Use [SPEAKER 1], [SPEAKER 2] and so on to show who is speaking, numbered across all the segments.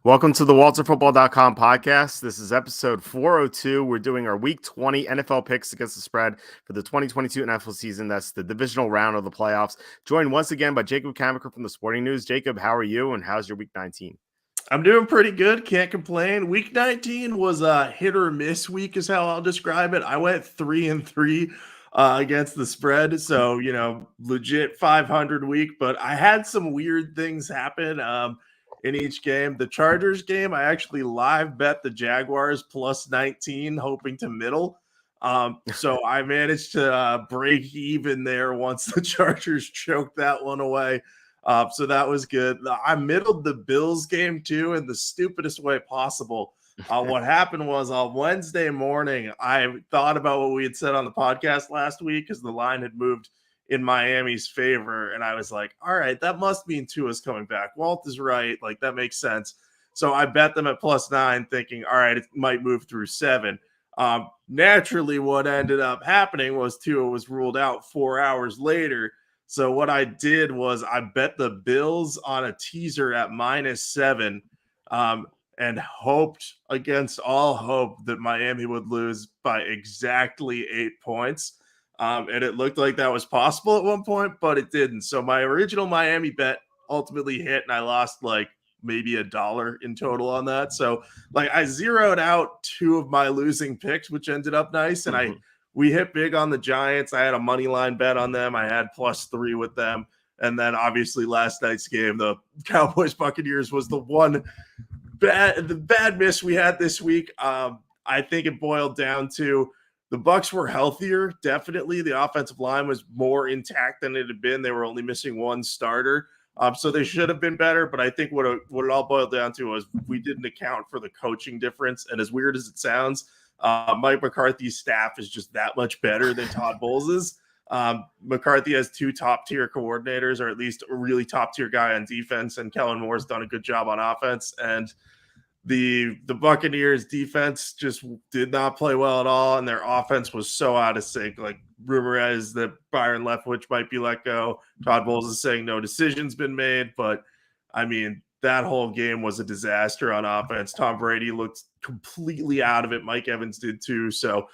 [SPEAKER 1] Welcome to the WalterFootball.com podcast. This is episode 402. We're doing our Week 20 NFL picks against the spread for the 2022 NFL season. That's the divisional round of the playoffs. Joined once again by Jacob Camenker from the Sporting News. Jacob, how are you, and how's your Week 19?
[SPEAKER 2] I'm doing pretty good. Can't complain. Week 19 was a hit or miss week is how I'll describe it. I went 3-3 against the spread. So, legit 500 week, but I had some weird things happen in each game. The Chargers game, I actually live bet the Jaguars plus 19, hoping to middle. So I managed to break even there once the Chargers choked that one away. So that was good. I middled the Bills game too in the stupidest way possible. What happened was on Wednesday morning, I thought about what we had said on the podcast last week because the line had moved in Miami's favor. And I was like, all right, that must mean Tua's coming back. Walt is right. Like, that makes sense. So I bet them at +9 thinking, all right, it might move through 7. Naturally, what ended up happening was Tua was ruled out 4 hours later. So what I did was I bet the Bills on a teaser at -7 and hoped against all hope that Miami would lose by exactly 8 points. And it looked like that was possible at one point, but it didn't. So my original Miami bet ultimately hit, and I lost like maybe $1 in total on that. So like I zeroed out 2 of my losing picks, which ended up nice. And we hit big on the Giants. I had a money line bet on them. I had +3 with them. And then obviously last night's game, the Cowboys Buccaneers was the bad miss we had this week. I think it boiled down to the Bucs were healthier. Definitely. The offensive line was more intact than it had been. They were only missing one starter. So they should have been better. But I think what it all boiled down to was we didn't account for the coaching difference. And as weird as it sounds, Mike McCarthy's staff is just that much better than Todd Bowles's. McCarthy has 2 top-tier coordinators, or at least a really top-tier guy on defense, and Kellen Moore's done a good job on offense. And the Buccaneers defense just did not play well at all, and their offense was so out of sync. Like, rumor is that Byron Leftwich might be let go. Todd Bowles is saying no decision's been made, but I mean, that whole game was a disaster on offense. Tom Brady looked completely out of it. Mike Evans did too. So,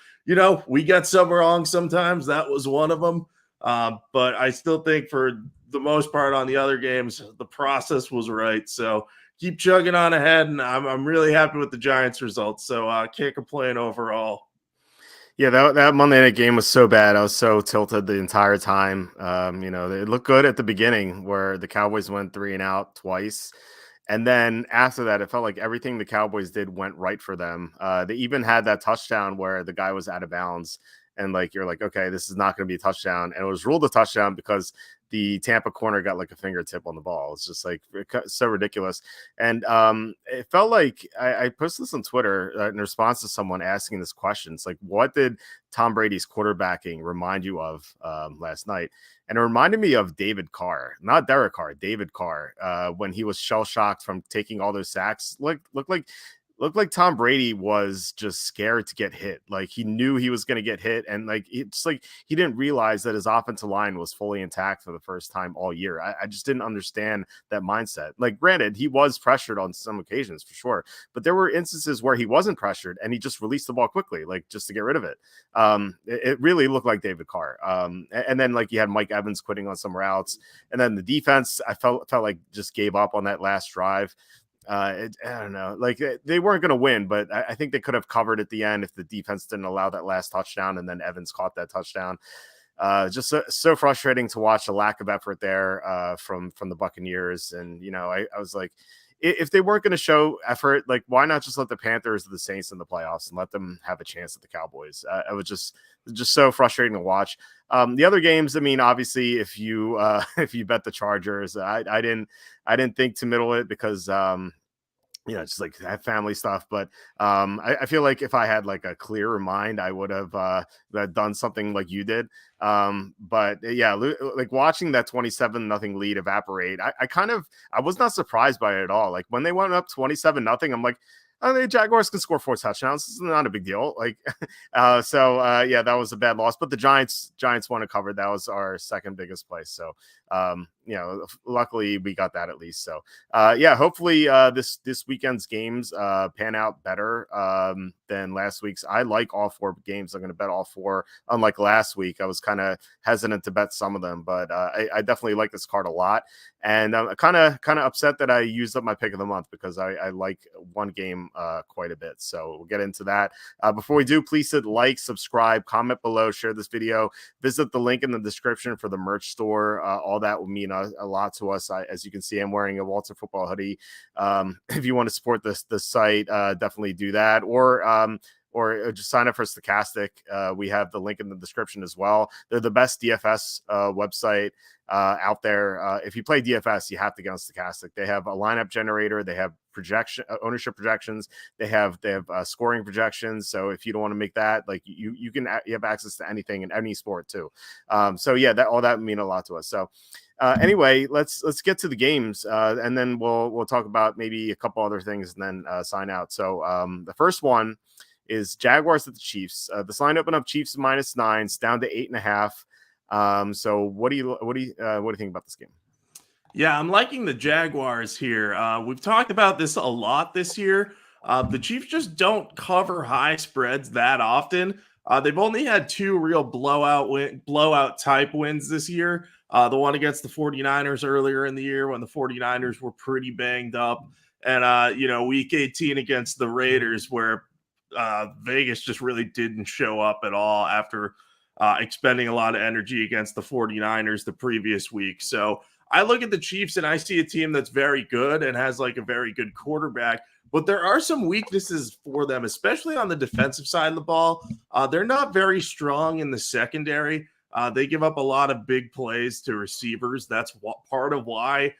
[SPEAKER 2] we get some wrong sometimes. That was one of them. But I still think for the most part on the other games, the process was right. So keep chugging on ahead. And I'm really happy with the Giants results. So I can't complain overall.
[SPEAKER 1] Yeah, that Monday night game was so bad. I was so tilted the entire time. It looked good at the beginning where the Cowboys went 3 and out twice. And then after that, it felt like everything the Cowboys did went right for them. They even had that touchdown where the guy was out of bounds. And you're like, okay, this is not going to be a touchdown. And it was ruled a touchdown because the Tampa corner got like a fingertip on the ball. It's just like so ridiculous. And it felt like I posted this on Twitter in response to someone asking this question. It's like, what did Tom Brady's quarterbacking remind you of last night? And it reminded me of David Carr, not Derek Carr, David Carr, when he was shell-shocked from taking all those sacks. Looked like Tom Brady was just scared to get hit. Like, he knew he was going to get hit. And it's like he didn't realize that his offensive line was fully intact for the first time all year. I just didn't understand that mindset. Like, granted, he was pressured on some occasions for sure, but there were instances where he wasn't pressured and he just released the ball quickly, like just to get rid of it. It really looked like David Carr. And then like you had Mike Evans quitting on some routes. And then the defense, I felt like just gave up on that last drive. I don't know, like they weren't going to win, but I think they could have covered at the end if the defense didn't allow that last touchdown and then Evans caught that touchdown. Just so frustrating to watch the lack of effort there from the Buccaneers. And, I was like, if they weren't going to show effort, like, why not just let the Panthers or the Saints in the playoffs and let them have a chance at the Cowboys? It was just so frustrating to watch. The other games, I mean, obviously, if you bet the Chargers, I didn't think to middle it because just like that family stuff. But I feel like if I had like a clearer mind, I would have done something like you did. But yeah, like watching that 27-0 lead evaporate, I was not surprised by it at all. Like when they went up 27-0, I'm like, The Jaguars can score 4 touchdowns. It's not a big deal. Like, yeah, that was a bad loss. But the Giants won and covered. That was our second biggest place. So, luckily we got that at least. So, yeah, hopefully this weekend's games pan out better than last week's. I like all 4 games. I'm going to bet all 4. Unlike last week, I was kind of hesitant to bet some of them, but I definitely like this card a lot. And I'm kind of upset that I used up my pick of the month because I like one game quite a bit. So we'll get into that. Before we do, please hit like, subscribe, comment below, share this video, visit the link in the description for the merch store. All that will mean a lot to us. As you can see, I'm wearing a Walter Football hoodie. If you want to support the site, definitely do that. Or just sign up for Stochastic. We have the link in the description as well. They're the best DFS website out there. If you play DFS, you have to get on Stochastic. They have a lineup generator. They have ownership projections. They have scoring projections. So if you don't want to make that, like you have access to anything in any sport too. So yeah, all that mean a lot to us. So anyway, let's get to the games, and then we'll talk about maybe a couple other things and then sign out. So the first one is Jaguars at the Chiefs. This line opened up Chiefs -9, it's down to 8.5. So what do you think about this game?
[SPEAKER 2] Yeah, I'm liking the Jaguars here. We've talked about this a lot this year. The Chiefs just don't cover high spreads that often. They've only had 2 real blowout type wins this year. The one against the 49ers earlier in the year when the 49ers were pretty banged up. And, week 18 against the Raiders where Vegas just really didn't show up at all after expending a lot of energy against the 49ers the previous week. So I look at the Chiefs and I see a team that's very good and has like a very good quarterback, but there are some weaknesses for them, especially on the defensive side of the ball. They're not very strong in the secondary. They give up a lot of big plays to receivers. That's part of why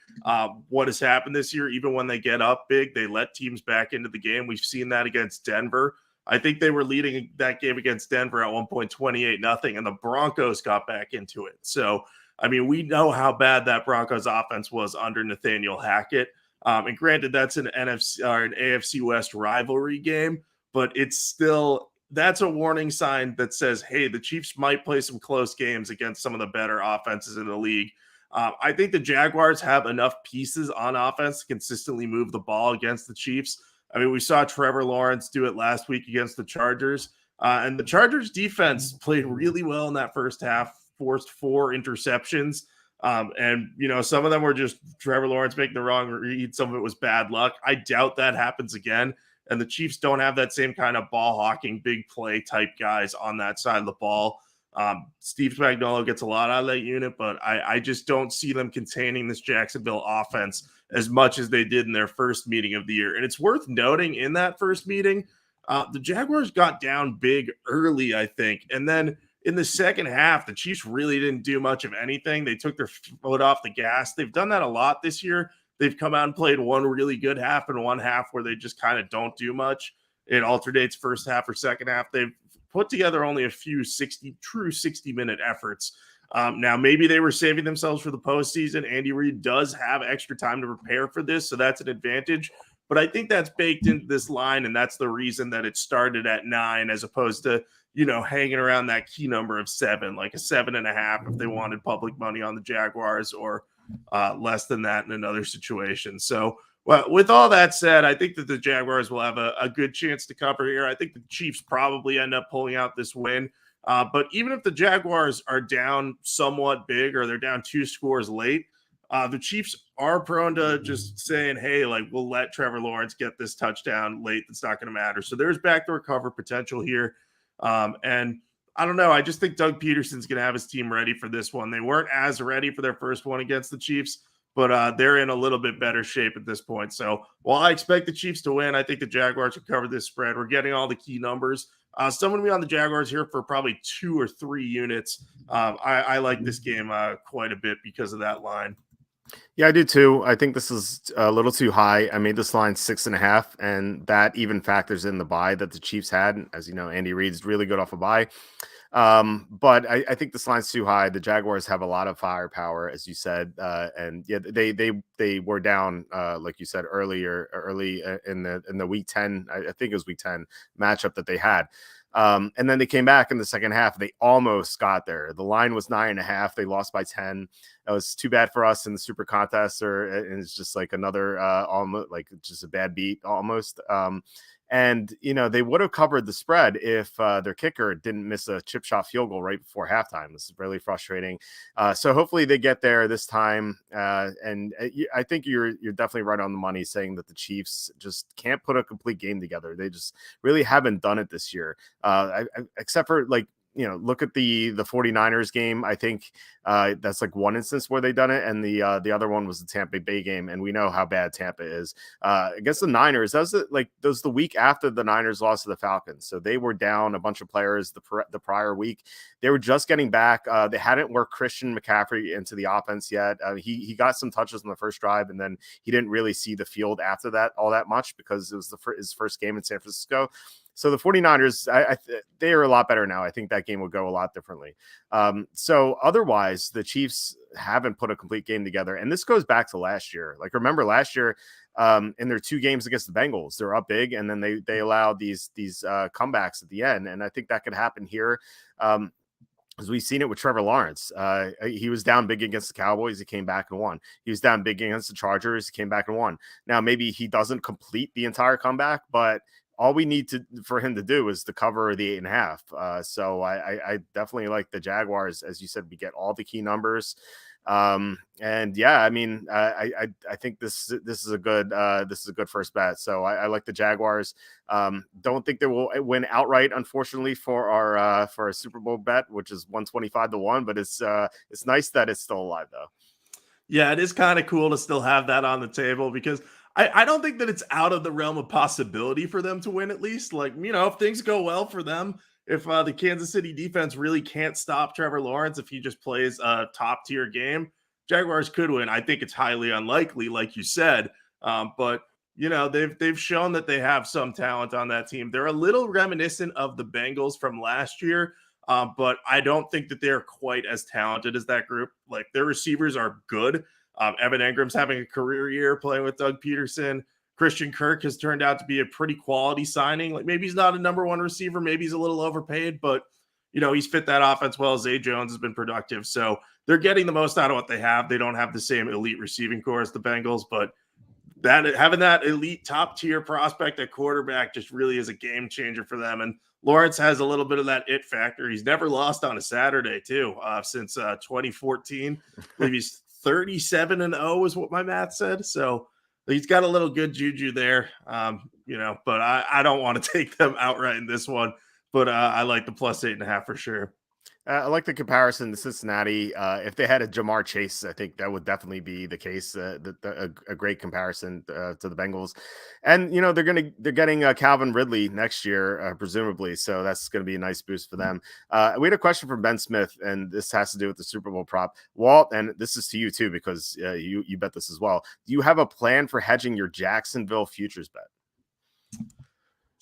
[SPEAKER 2] what has happened this year, even when they get up big, they let teams back into the game. We've seen that against Denver. I think they were leading that game against Denver at one point 28-0, and the Broncos got back into it. So, I mean, we know how bad that Broncos offense was under Nathaniel Hackett. And granted, that's an NFC or an AFC West rivalry game, but it's still – that's a warning sign that says, hey, the Chiefs might play some close games against some of the better offenses in the league. I think the Jaguars have enough pieces on offense to consistently move the ball against the Chiefs. I mean, we saw Trevor Lawrence do it last week against the Chargers. And the Chargers defense played really well in that first half, forced 4 interceptions. And, some of them were just Trevor Lawrence making the wrong read. Some of it was bad luck. I doubt that happens again. And the Chiefs don't have that same kind of ball hawking, big play type guys on that side of the ball. Steve Spagnuolo gets a lot out of that unit, but I just don't see them containing this Jacksonville offense as much as they did in their first meeting of the year. And it's worth noting in that first meeting, the Jaguars got down big early, I think. And then in the second half, the Chiefs really didn't do much of anything. They took their foot off the gas. They've done that a lot this year. They've come out and played one really good half and one half where they just kind of don't do much. It alternates first half or second half. They've put together only a few 60-minute efforts. Now, maybe they were saving themselves for the postseason. Andy Reid does have extra time to prepare for this, so that's an advantage. But I think that's baked into this line, and that's the reason that it started at 9 as opposed to, hanging around that key number of 7, like a 7.5 if they wanted public money on the Jaguars, or less than that in another situation. So, well, with all that said, I think that the Jaguars will have a good chance to cover here. I think the Chiefs probably end up pulling out this win. But even if the Jaguars are down somewhat big or they're down 2 scores late, the Chiefs are prone to just saying, hey, like, we'll let Trevor Lawrence get this touchdown late. That's not going to matter. So there's backdoor cover potential here. And I don't know. I just think Doug Peterson's going to have his team ready for this one. They weren't as ready for their first one against the Chiefs, but they're in a little bit better shape at this point. So while I expect the Chiefs to win, I think the Jaguars will cover this spread. We're getting all the key numbers. Someone to be on the Jaguars here for probably 2 or 3 units. I like this game quite a bit because of that line.
[SPEAKER 1] Yeah, I do too. I think this is a little too high. I made this line 6.5, and that even factors in the bye that the Chiefs had. As you know, Andy Reid's really good off a bye. But I think this line's too high. The Jaguars have a lot of firepower, as you said, and yeah, they were down, like you said early in the week 10. I think it was week 10 matchup that they had. And then they came back in the second half. They almost got there. The line was 9.5. They lost by 10. That was too bad for us in the super contest, and it's just like another almost like just a bad beat almost. And, they would have covered the spread if their kicker didn't miss a chip shot field goal right before halftime. This is really frustrating. So hopefully they get there this time. And I think you're definitely right on the money saying that the Chiefs just can't put a complete game together. They just really haven't done it this year, except for look at the 49ers game. I think that's like one instance where they done it, and the other one was the Tampa Bay game, and we know how bad Tampa is against the Niners. That was the week after the Niners lost to the Falcons, so they were down a bunch of players the prior week. They were just getting back. They hadn't worked Christian McCaffrey into the offense yet. He got some touches on the first drive, and then he didn't really see the field after that all that much because it was his first game in San Francisco. So the 49ers, they are a lot better now. I think that game would go a lot differently. So otherwise, the Chiefs haven't put a complete game together. And this goes back to last year. Like, remember last year in their 2 games against the Bengals, they're up big, and then they allowed these comebacks at the end. And I think that could happen here. As we've seen it with Trevor Lawrence. He was down big against the Cowboys. He came back and won. He was down big against the Chargers. He came back and won. Now, maybe he doesn't complete the entire comeback, but all we need for him to do is to cover the 8.5. So I definitely like the Jaguars. As you said, we get all the key numbers. And yeah, I mean, I think this is a good first bet. So I like the Jaguars. Don't think they will win outright, unfortunately, for our Super Bowl bet, which is 125-1. But it's nice that it's still alive, though.
[SPEAKER 2] Yeah, it is kind of cool to still have that on the table because I don't think that it's out of the realm of possibility for them to win, at least. Like, if things go well for them, if the Kansas City defense really can't stop Trevor Lawrence, if he just plays a top tier game, Jaguars could win. I think it's highly unlikely, like you said. But they've shown that they have some talent on that team. They're a little reminiscent of the Bengals from last year. But I don't think that they're quite as talented as that group. Like, their receivers are good. Evan Ingram's having a career year playing with Doug Peterson. Christian Kirk has turned out to be a pretty quality signing. Like, maybe he's not a number one receiver. Maybe he's a little overpaid, but he's fit that offense well. Zay Jones has been productive. So they're getting the most out of what they have. They don't have the same elite receiving core as the Bengals, but having that elite top tier prospect at quarterback just really is a game changer for them. And Lawrence has a little bit of that it factor. He's never lost on a Saturday too, since 2014. I believe he's 37-0 is what my math said. So he's got a little good juju there, but I don't want to take them outright in this one, but I like the plus 8.5 for sure.
[SPEAKER 1] I like the comparison to Cincinnati. If they had a Jamar Chase, I think that would definitely be the case. A great comparison to the Bengals, and they're getting Calvin Ridley next year, presumably. So that's going to be a nice boost for them. We had a question from Ben Smith, and this has to do with the Super Bowl prop. Walt, and this is to you too because you bet this as well. Do you have a plan for hedging your Jacksonville futures bet?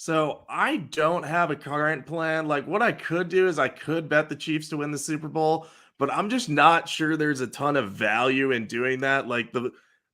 [SPEAKER 2] So I don't have a current plan. Like, what I could do is I could bet the Chiefs to win the Super Bowl, but I'm just not sure there's a ton of value in doing that.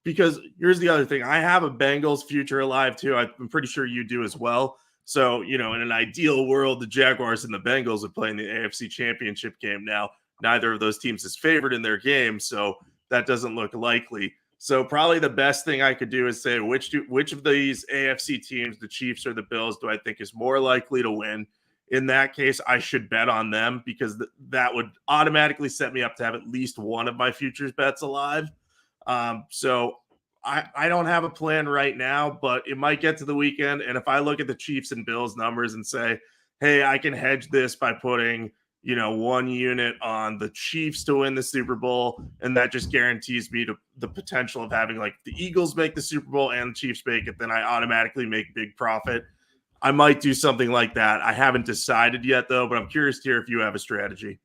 [SPEAKER 2] Because here's the other thing. I have a Bengals future alive too. I'm pretty sure you do as well. So, in an ideal world, the Jaguars and the Bengals would play in the AFC Championship game. Now, neither of those teams is favored in their game, so that doesn't look likely. So probably the best thing I could do is say which of these AFC teams, the Chiefs or the Bills, do I think is more likely to win? In that case, I should bet on them because that would automatically set me up to have at least one of my futures bets alive. So I don't have a plan right now, but it might get to the weekend. And if I look at the Chiefs and Bills numbers and say, hey, I can hedge this by putting – 1 unit on the Chiefs to win the Super Bowl, and that just guarantees me the potential of having like the Eagles make the Super Bowl and the Chiefs make it, then I automatically make big profit. I might do something like that. I haven't decided yet, though, but I'm curious to hear if you have a strategy.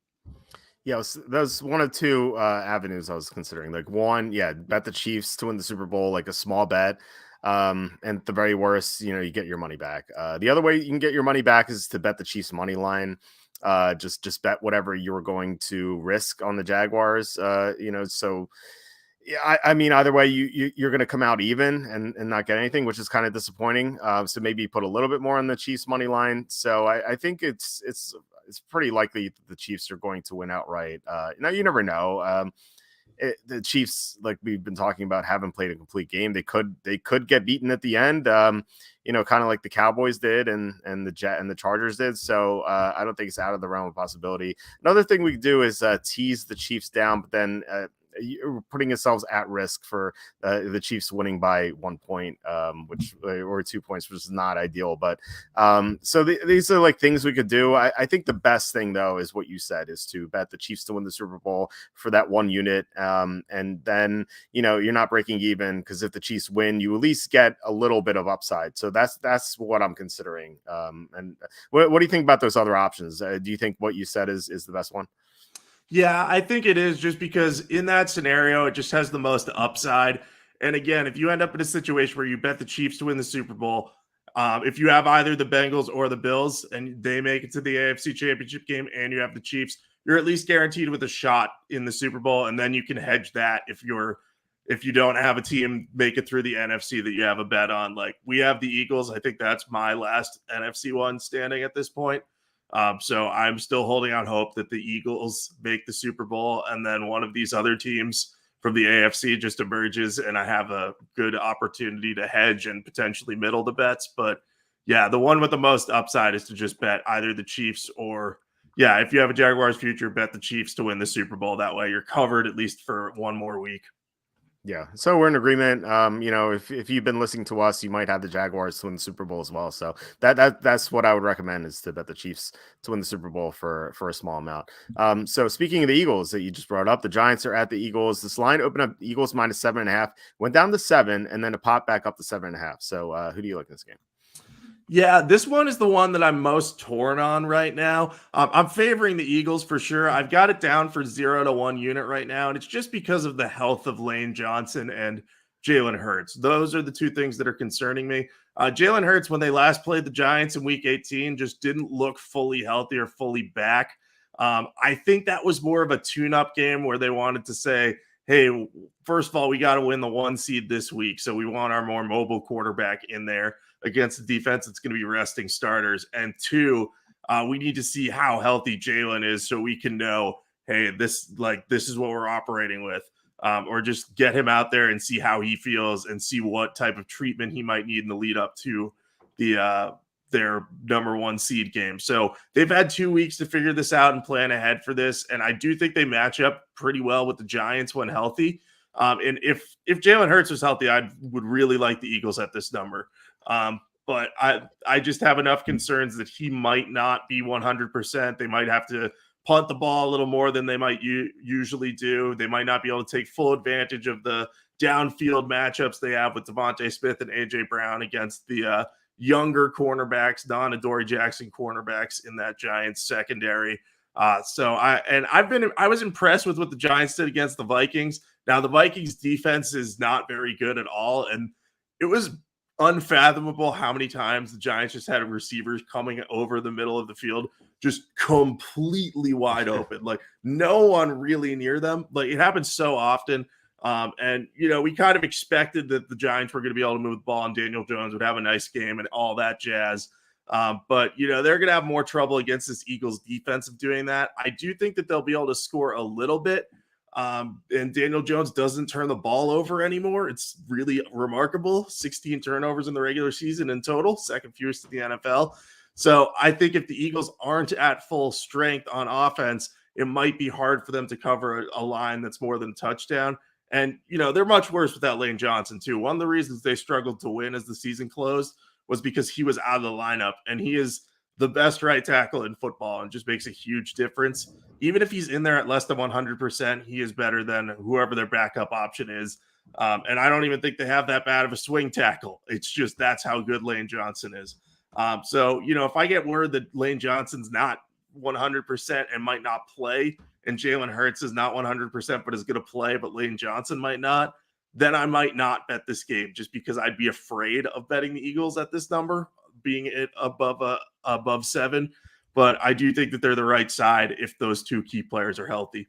[SPEAKER 1] Yeah, that's one of 2 avenues I was considering. Like, one, bet the Chiefs to win the Super Bowl, like a small bet. And at the very worst, you get your money back. The other way you can get your money back is to bet the Chiefs money line. Just bet whatever you were going to risk on the Jaguars. So yeah, I mean, either way, you're going to come out even and not get anything, which is kind of disappointing. So maybe put a little bit more on the Chiefs money line. So I think it's pretty likely the Chiefs are going to win outright. Now you never know. The Chiefs, like we've been talking about, haven't played a complete game. They could get beaten at the end. Kind of like the Cowboys did and the Chargers did. So I don't think it's out of the realm of possibility. Another thing we could do is tease the Chiefs down, but then you're putting yourselves at risk for the Chiefs winning by 1 point, or 2 points, which is not ideal. But these are like things we could do. I think the best thing though is what you said, is to bet the Chiefs to win the Super Bowl for that 1 unit, and then you're not breaking even, because if the Chiefs win, you at least get a little bit of upside. So that's what I'm considering. And what do you think about those other options? Do you think what you said is the best one?
[SPEAKER 2] Yeah, I think it is, just because in that scenario, it just has the most upside. And again, if you end up in a situation where you bet the Chiefs to win the Super Bowl, if you have either the Bengals or the Bills and they make it to the AFC Championship game and you have the Chiefs, you're at least guaranteed with a shot in the Super Bowl. And then you can hedge that if you don't have a team make it through the NFC that you have a bet on. Like, we have the Eagles. I think that's my last NFC one standing at this point. So I'm still holding out hope that the Eagles make the Super Bowl, and then one of these other teams from the AFC just emerges, and I have a good opportunity to hedge and potentially middle the bets. But yeah, the one with the most upside is to just bet either the Chiefs or, yeah, if you have a Jaguars future, bet the Chiefs to win the Super Bowl. That way you're covered at least for one more week.
[SPEAKER 1] Yeah, so we're in agreement. If you've been listening to us, you might have the Jaguars to win the Super Bowl as well. So that's what I would recommend, is to bet the Chiefs to win the Super Bowl for a small amount. So speaking of the Eagles that you just brought up, the Giants are at the Eagles. This line opened up Eagles -7.5, went down to 7, and then it popped back up to 7.5. So who do you like in this game?
[SPEAKER 2] Yeah, this one is the one that I'm most torn on right now. I'm favoring the Eagles for sure. I've got it down for 0 to 1 unit right now, and it's just because of the health of Lane Johnson and Jalen Hurts. Those are the two things that are concerning me. Jalen Hurts, when they last played the Giants in Week 18, just didn't look fully healthy or fully back. I think that was more of a tune-up game where they wanted to say, hey, first of all, we got to win the 1 seed this week, so we want our more mobile quarterback in there against the defense that's going to be resting starters. And 2, we need to see how healthy Jalen is so we can know, hey, this is what we're operating with. Or just get him out there and see how he feels and see what type of treatment he might need in the lead up to their number 1 seed game. So they've had 2 weeks to figure this out and plan ahead for this. And I do think they match up pretty well with the Giants when healthy. And if Jalen Hurts was healthy, I would really like the Eagles at this number. But I just have enough concerns that he might not be 100%. They might have to punt the ball a little more than they might usually do. They might not be able to take full advantage of the downfield matchups they have with Devontae Smith and A.J. Brown against the younger cornerbacks, non-Adoree Jackson cornerbacks in that Giants secondary. I was impressed with what the Giants did against the Vikings. Now, the Vikings defense is not very good at all, and it was unfathomable how many times the Giants just had receivers coming over the middle of the field just completely wide open, like no one really near them. Like, it happens so often. And we kind of expected that the Giants were going to be able to move the ball and Daniel Jones would have a nice game and all that jazz. But they're going to have more trouble against this Eagles defense of doing that. I do think that they'll be able to score a little bit. And Daniel Jones doesn't turn the ball over anymore. It's really remarkable. 16 turnovers in the regular season in total, second fewest in the NFL. So I think if the Eagles aren't at full strength on offense, it might be hard for them to cover a line that's more than a touchdown. And, they're much worse without Lane Johnson, too. One of the reasons they struggled to win as the season closed was because he was out of the lineup, and he is the best right tackle in football and just makes a huge difference. Even if he's in there at less than 100%, he is better than whoever their backup option is. And I don't even think they have that bad of a swing tackle. It's just that's how good Lane Johnson is. So, if I get word that Lane Johnson's not 100% and might not play, and Jalen Hurts is not 100% but is going to play, but Lane Johnson might not, then I might not bet this game just because I'd be afraid of betting the Eagles at this number, being it above 7. but I do think that they're the right side if those two key players are healthy.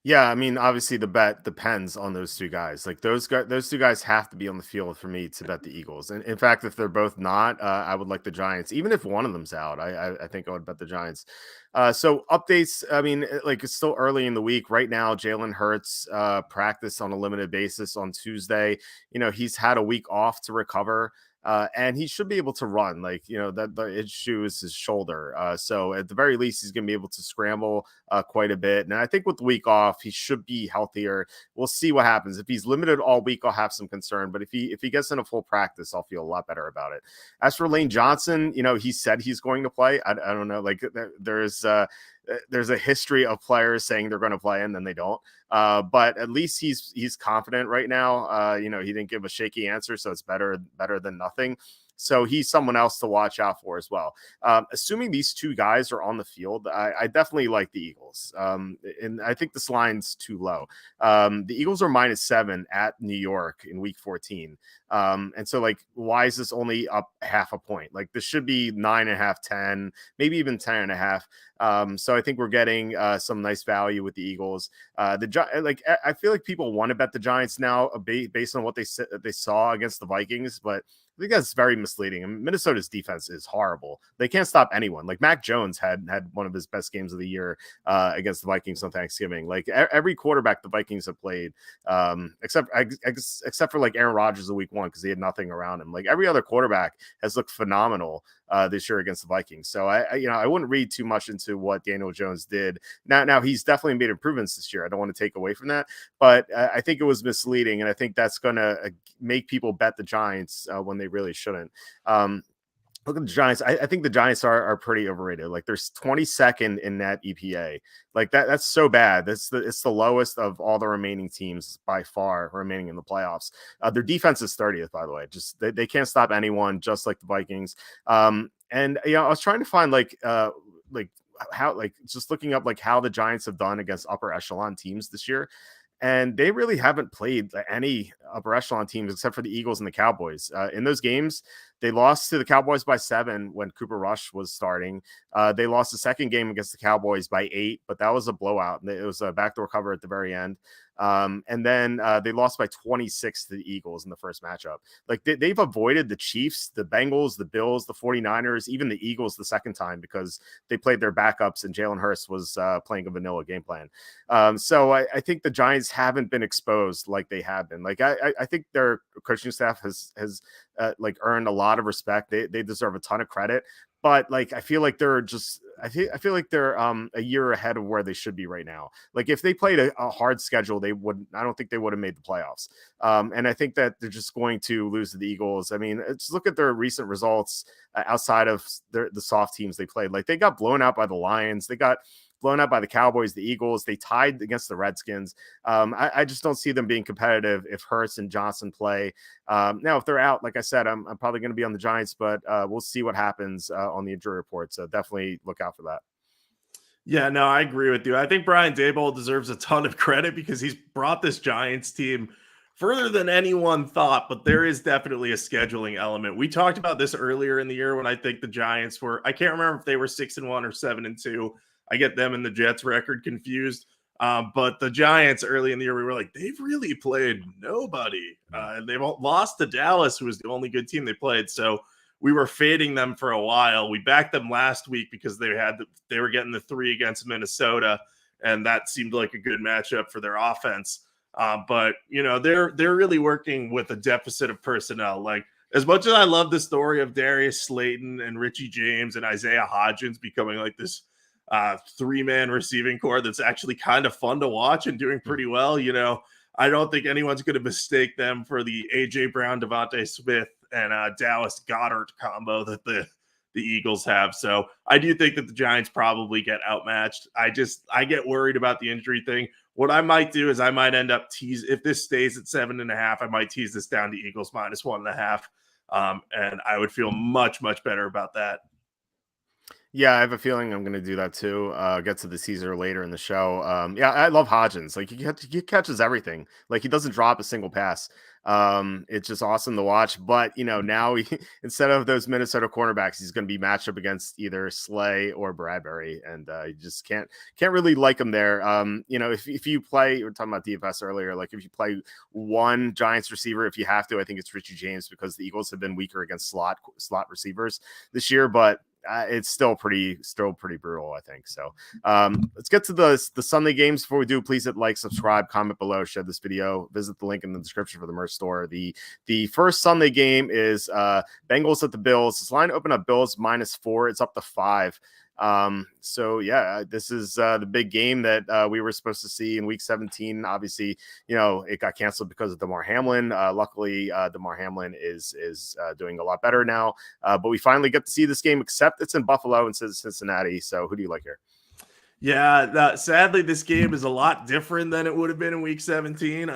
[SPEAKER 1] Yeah, I mean, obviously the bet depends on those two guys. Like those two guys have to be on the field for me to bet the Eagles. And in fact, if they're both not, I would like the Giants. Even if one of them's out, I think I would bet the Giants. So updates. I mean, like it's still early in the week right now. Jalen Hurts practiced on a limited basis on Tuesday. You know, he's had a week off to recover. And he should be able to run. Like, you know, that the issue is his shoulder. So at the very least, he's going to be able to scramble quite a bit. And I think with the week off, he should be healthier. We'll see what happens. If he's limited all week, I'll have some concern. But if he gets in a full practice, I'll feel a lot better about it. As for Lane Johnson, you know, he said he's going to play. I don't know. Like there's a history of players saying they're going to play and then they don't. But at least he's confident right now. You know, he didn't give a shaky answer, so it's better than nothing. So he's someone else to watch out for as well. Assuming these two guys are on the field, I definitely like the Eagles. And I think this line's too low. The Eagles are -7 at New York in week 14. And so like, why is this only up half a point? Like this should be 9.5, 10, maybe even 10.5. So I think we're getting some nice value with the Eagles. I feel like people want to bet the Giants now based on what they saw against the Vikings, but I think that's very misleading. I mean, Minnesota's defense is horrible. They can't stop anyone. Like Mac Jones had one of his best games of the year against the Vikings on Thanksgiving. Like every quarterback the Vikings have played, except for like Aaron Rodgers of week 1 because he had nothing around him. Like every other quarterback has looked phenomenal this year against the Vikings. So I wouldn't read too much into what Daniel Jones did. Now he's definitely made improvements this year. I don't want to take away from that, but I think it was misleading, and I think that's going to make people bet the Giants when they really shouldn't. Look at the Giants. I think the Giants are pretty overrated. Like there's 22nd in net EPA. Like that's so bad. It's the lowest of all the remaining teams by far remaining in the playoffs. Their defense is 30th, by the way. Just they can't stop anyone, just like the Vikings. And you know, I was trying to find how just looking up like how the Giants have done against upper echelon teams this year. And they really haven't played any upper echelon teams except for the Eagles and the Cowboys. In those games, they lost to the Cowboys by 7 when Cooper Rush was starting. They lost the second game against the Cowboys by 8, but that was a blowout. It was a backdoor cover at the very end. And then they lost by 26 to the Eagles in the first matchup. Like they've avoided the Chiefs, the Bengals, the Bills, the 49ers, even the Eagles the second time because they played their backups and Jalen Hurts was playing a vanilla game plan. So I think the Giants haven't been exposed like they have been. Like I think their coaching staff has like earned a lot of respect. They deserve a ton of credit. But like I feel like they're a year ahead of where they should be right now. Like if they played a hard schedule, I don't think they would have made the playoffs. And I think that they're just going to lose to the Eagles. I mean, just look at their recent results outside of the soft teams they played. Like they got blown out by the Lions. They got blown out by the Cowboys, the Eagles. They tied against the Redskins. I just don't see them being competitive if Hurts and Johnson play. Now, if they're out, like I said, I'm probably going to be on the Giants, but we'll see what happens on the injury report. So definitely look out for that.
[SPEAKER 2] Yeah, no, I agree with you. I think Brian Daboll deserves a ton of credit because he's brought this Giants team further than anyone thought, but there is definitely a scheduling element. We talked about this earlier in the year when I think the Giants I can't remember if they were 6-1 or 7-2. I get them and the Jets record confused. But the Giants early in the year, we were like, they've really played nobody. They've lost to Dallas, who was the only good team they played. So we were fading them for a while. We backed them last week because they were getting the 3 against Minnesota, and that seemed like a good matchup for their offense. But you know, they're really working with a deficit of personnel. Like as much as I love the story of Darius Slayton and Richie James and Isaiah Hodgins becoming like this 3-man receiving core that's actually kind of fun to watch and doing pretty well. You know, I don't think anyone's going to mistake them for the AJ Brown, Devontae Smith, and Dallas Goedert combo that the Eagles have. So I do think that the Giants probably get outmatched. I get worried about the injury thing. What I might do is I might end up if this stays at 7.5, I might tease this down to Eagles -1.5. And I would feel much, much better about that.
[SPEAKER 1] Yeah, I have a feeling I'm going to do that too. Get to the Caesar later in the show. Yeah, I love Hodgins. Like he catches everything. Like he doesn't drop a single pass. It's just awesome to watch. But now instead of those Minnesota cornerbacks, he's going to be matched up against either Slay or Bradbury, and you just can't really like him there. If you play, we were talking about DFS earlier. Like if you play one Giants receiver, if you have to, I think it's Richie James because the Eagles have been weaker against slot receivers this year, but it's still pretty brutal, I think. So let's get to the Sunday games. Before we do, please hit like, subscribe, comment below, share this video, visit the link in the description for the merch store. The first Sunday game is Bengals at the Bills. This line opened up Bills -4. It's up to 5. So yeah, this is the big game that we were supposed to see in week 17. Obviously, it got canceled because of DeMar Hamlin. Luckily, DeMar Hamlin is doing a lot better now. But we finally get to see this game, except it's in Buffalo instead of Cincinnati. So who do you like here?
[SPEAKER 2] Yeah, sadly, this game is a lot different than it would have been in week 17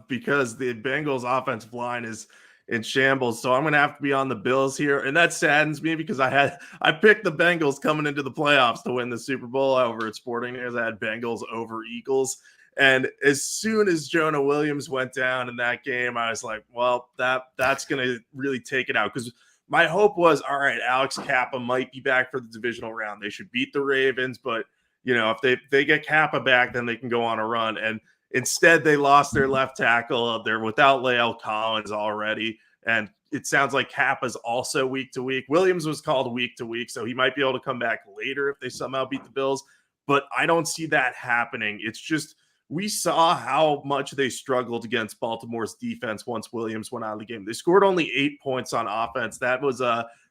[SPEAKER 2] because the Bengals offensive line is in shambles. So I'm going to have to be on the Bills here. And that saddens me because I picked the Bengals coming into the playoffs to win the Super Bowl over at Sporting News. I had Bengals over Eagles. And as soon as Jonah Williams went down in that game, I was like, well, that's going to really take it out. Because my hope was, all right, Alex Kappa might be back for the divisional round. They should beat the Ravens, but if they get Kappa back, then they can go on a run. And instead, they lost their left tackle. They're without Lael Collins already. And it sounds like Kappa's also week to week. Williams was called week to week, so he might be able to come back later if they somehow beat the Bills. But I don't see that happening. It's just we saw how much they struggled against Baltimore's defense once Williams went out of the game. They scored only 8 points on offense. That was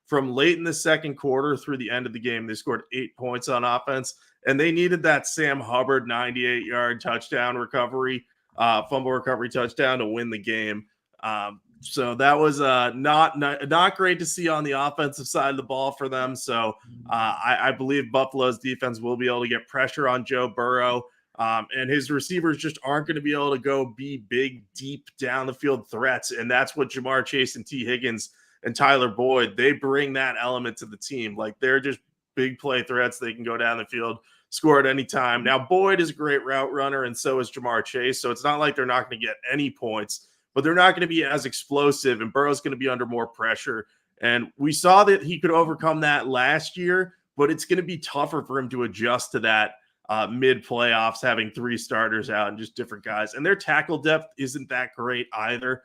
[SPEAKER 2] from late in the second quarter through the end of the game. They scored 8 points on offense. And they needed that Sam Hubbard 98-yard touchdown recovery, fumble recovery touchdown to win the game. So that was not great to see on the offensive side of the ball for them. So I believe Buffalo's defense will be able to get pressure on Joe Burrow. And his receivers just aren't going to be able to go be big, deep down the field threats. And that's what Jamar Chase and T. Higgins and Tyler Boyd, they bring that element to the team. Like they're just big play threats. They can go down the field, score at any time. Now, Boyd is a great route runner, and so is Jamar Chase. So it's not like they're not going to get any points, but they're not going to be as explosive, and Burrow's going to be under more pressure. And we saw that he could overcome that last year, but it's going to be tougher for him to adjust to that mid-playoffs, having 3 starters out and just different guys. And their tackle depth isn't that great either.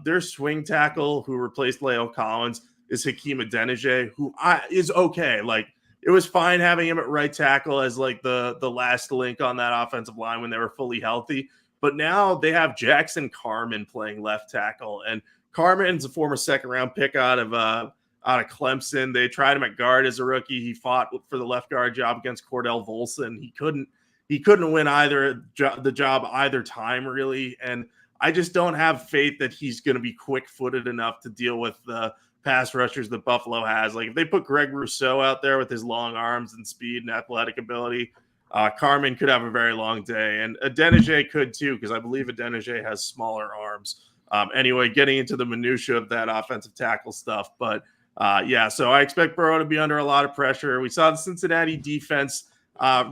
[SPEAKER 2] Their swing tackle, who replaced Lael Collins, is Hakeem Adeniji, who is okay. Like, it was fine having him at right tackle as like the last link on that offensive line when they were fully healthy. But now they have Jackson Carman playing left tackle, and Carman's a former second-round pick out of Clemson. They tried him at guard as a rookie. He fought for the left guard job against Cordell Volson. He couldn't win the job either time, really. And I just don't have faith that he's going to be quick-footed enough to deal with the pass rushers that Buffalo has. Like if they put Greg Rousseau out there with his long arms and speed and athletic ability, Carman could have a very long day, and Adeniji could too, because I believe Adeniji has smaller arms. Anyway, getting into the minutia of that offensive tackle stuff, but yeah, so I expect Burrow to be under a lot of pressure. We saw the Cincinnati defense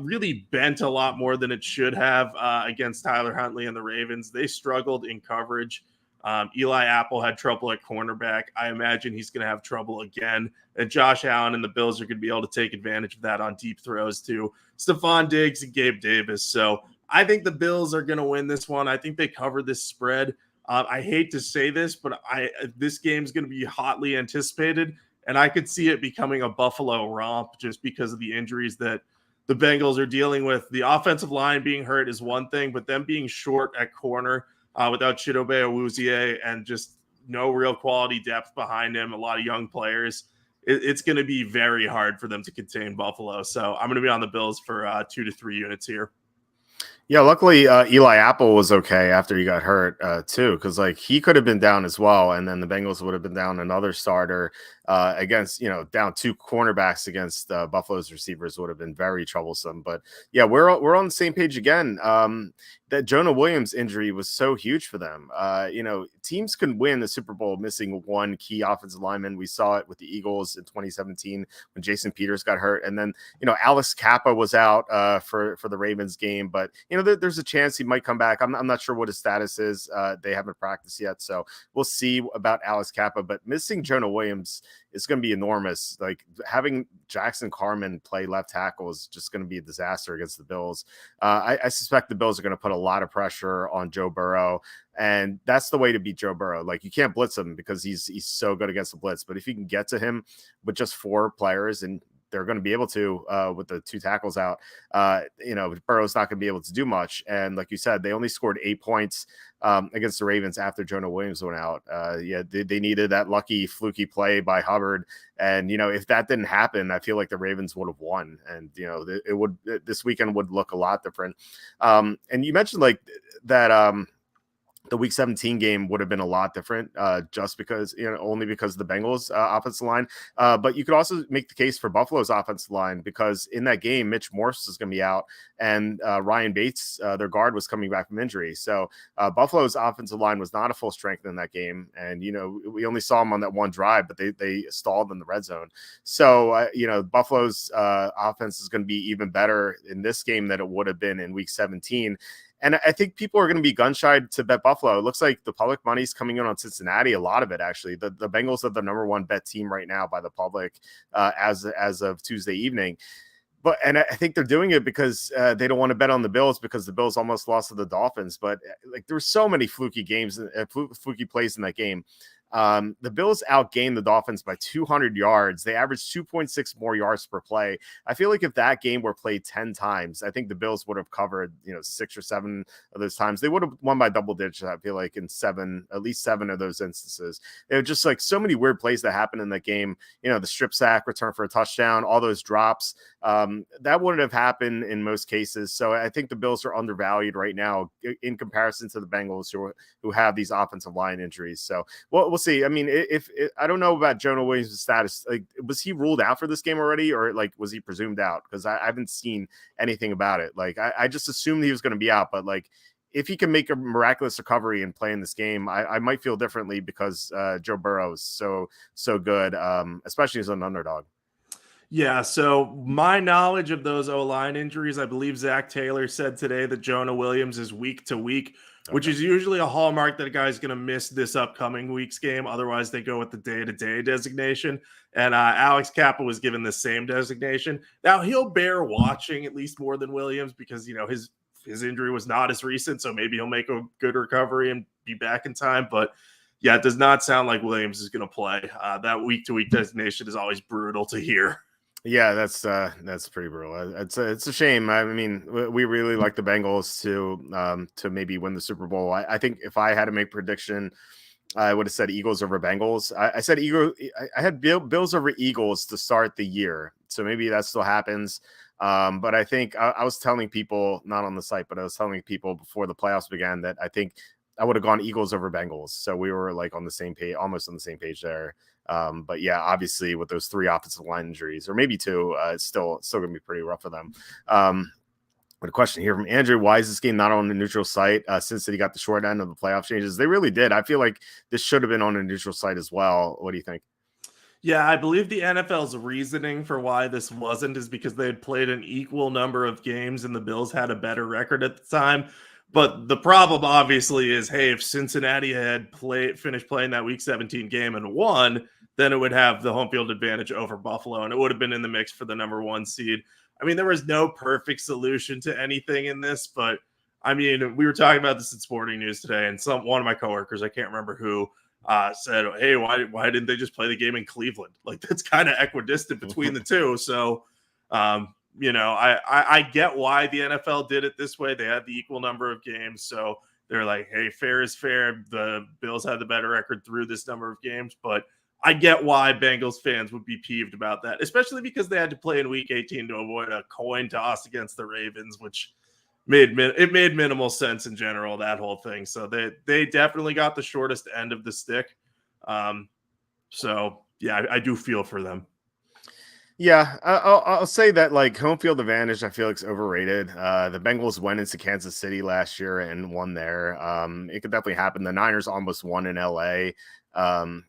[SPEAKER 2] really bent a lot more than it should have against Tyler Huntley and the Ravens. They struggled in coverage. Eli Apple had trouble at cornerback. I imagine he's going to have trouble again. And Josh Allen and the Bills are going to be able to take advantage of that on deep throws to Stephon Diggs and Gabe Davis. So I think the Bills are going to win this one. I think they cover this spread. I hate to say this, but this game is going to be hotly anticipated, and I could see it becoming a Buffalo romp just because of the injuries that the Bengals are dealing with. The offensive line being hurt is one thing, but them being short at corner without Chidobe Awuzie and just no real quality depth behind him, a lot of young players, it's going to be very hard for them to contain Buffalo. So I'm going to be on the Bills for 2 to 3 units here.
[SPEAKER 1] Yeah, luckily Eli Apple was okay after he got hurt too, because like he could have been down as well, and then the Bengals would have been down another starter. against, down 2 cornerbacks against Buffalo's receivers would have been very troublesome. But yeah, we're on the same page again. That Jonah Williams injury was so huge for them. Teams can win the Super Bowl missing one key offensive lineman. We saw it with the Eagles in 2017 when Jason Peters got hurt, and then Alex Kappa was out for the Ravens game, but there's a chance he might come back. I'm not sure what his status is. They haven't practiced yet, so we'll see about Alex Kappa. But missing Jonah Williams is going to be enormous. Like having Jackson Carman play left tackle is just going to be a disaster against the Bills. I suspect the Bills are going to put a lot of pressure on Joe Burrow, and that's the way to beat Joe Burrow. Like you can't blitz him because he's so good against the blitz, but if you can get to him with just 4 players, and they're going to be able to with the 2 tackles out, Burrow's not going to be able to do much. And like you said, they only scored 8 points against the Ravens after Jonah Williams went out. They needed that lucky fluky play by Hubbard. And, if that didn't happen, I feel like the Ravens would have won. And, this weekend would look a lot different. And you mentioned like that, the week 17 game would have been a lot different just because, only because of the Bengals offensive line. But you could also make the case for Buffalo's offensive line because in that game, Mitch Morse is going to be out and Ryan Bates, their guard, was coming back from injury. So Buffalo's offensive line was not a full strength in that game. And, we only saw them on that one drive, but they stalled in the red zone. So, Buffalo's offense is going to be even better in this game than it would have been in week 17. And I think people are going to be gun shy to bet Buffalo. It looks like the public money's coming in on Cincinnati. A lot of it, actually. The Bengals are the number 1 bet team right now by the public as of Tuesday evening. And I think they're doing it because they don't want to bet on the Bills because the Bills almost lost to the Dolphins. But like there were so many fluky plays in that game. The Bills outgained the Dolphins by 200 yards. They averaged 2.6 more yards per play. I feel like if that game were played 10 times, I think the Bills would have covered, 6 or 7 of those times. They would have won by double digits, I feel like, in at least 7 of those instances. It was just like so many weird plays that happened in that game. The strip sack, return for a touchdown, all those drops. That wouldn't have happened in most cases. So I think the Bills are undervalued right now in comparison to the Bengals who have these offensive line injuries. So we'll see. I mean, if I don't know about Jonah Williams' status, like was he ruled out for this game already, or like was he presumed out? Because I haven't seen anything about it. Like I just assumed he was going to be out, but like if he can make a miraculous recovery and play in this game, I might feel differently because Joe Burrow is so good, especially as an underdog.
[SPEAKER 2] Yeah, so my knowledge of those O-line injuries, I believe Zach Taylor said today that Jonah Williams is week to week, which is usually a hallmark that a guy's going to miss this upcoming week's game. Otherwise, they go with the day-to-day designation. And Alex Kappa was given the same designation. Now, he'll bear watching at least more than Williams because, his injury was not as recent, so maybe he'll make a good recovery and be back in time. But, yeah, it does not sound like Williams is going to play. That week-to-week designation is always brutal to hear.
[SPEAKER 1] Yeah, that's pretty brutal. It's a shame. I mean, we really like the Bengals to maybe win the Super Bowl. I think if I had to make a prediction, I would have said Eagles over Bengals. I said I had Bills over Eagles to start the year, so maybe that still happens. But I think I was telling people, not on the site, but I was telling people before the playoffs began that I think I would have gone Eagles over Bengals. So we were like on the same page, almost on the same page there. But yeah, obviously with those 3 offensive line injuries, or maybe 2, it's still going to be pretty rough for them. But a question here from Andrew: why is this game not on a neutral site? Since he got the short end of the playoff changes, they really did. I feel like this should have been on a neutral site as well. What do you think?
[SPEAKER 2] Yeah, I believe the NFL's reasoning for why this wasn't is because they had played an equal number of games and the Bills had a better record at the time. But the problem obviously is, hey, if Cincinnati had finished playing that week 17 game and won, then it would have the home field advantage over Buffalo, and it would have been in the mix for the number 1 seed. I mean, there was no perfect solution to anything in this, but I mean, we were talking about this in Sporting News today, and one of my coworkers, I can't remember who, said, hey, why didn't they just play the game in Cleveland? Like, that's kind of equidistant between the two. So, I get why the NFL did it this way. They had the equal number of games. So they're like, hey, fair is fair. The Bills had the better record through this number of games. But I get why Bengals fans would be peeved about that, especially because they had to play in week 18 to avoid a coin toss against the Ravens, which made minimal sense in general, that whole thing. So they definitely got the shortest end of the stick. So yeah, I do feel for them.
[SPEAKER 1] Yeah, I'll say that like home field advantage, I feel like is overrated. The Bengals went into Kansas City last year and won there. It could definitely happen. The Niners almost won in LA. And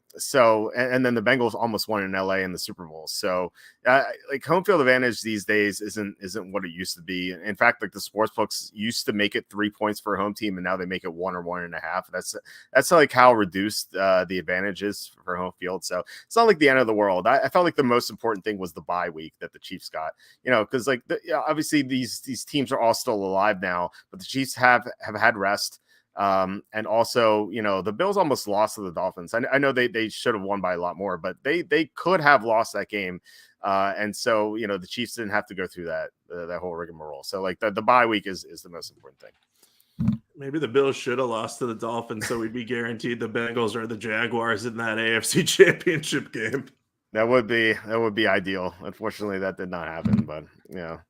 [SPEAKER 1] then the Bengals almost won in LA in the Super Bowl. So like home field advantage these days isn't what it used to be. In fact, like the sports books used to make it 3 points for a home team, and now they make it 1 or 1.5. That's like how reduced the advantage is for home field. So it's not like the end of the world. I felt like the most important thing was the bye week that the Chiefs got, because like obviously these teams are all still alive now, but the Chiefs have had rest. And also, the Bills almost lost to the Dolphins. I know they should have won by a lot more, but they could have lost that game. And so, the Chiefs didn't have to go through that whole rigmarole. So like the bye week is the most important thing.
[SPEAKER 2] Maybe the Bills should have lost to the Dolphins, so we'd be guaranteed the Bengals or the Jaguars in that AFC Championship game.
[SPEAKER 1] That would be ideal. Unfortunately, that did not happen. But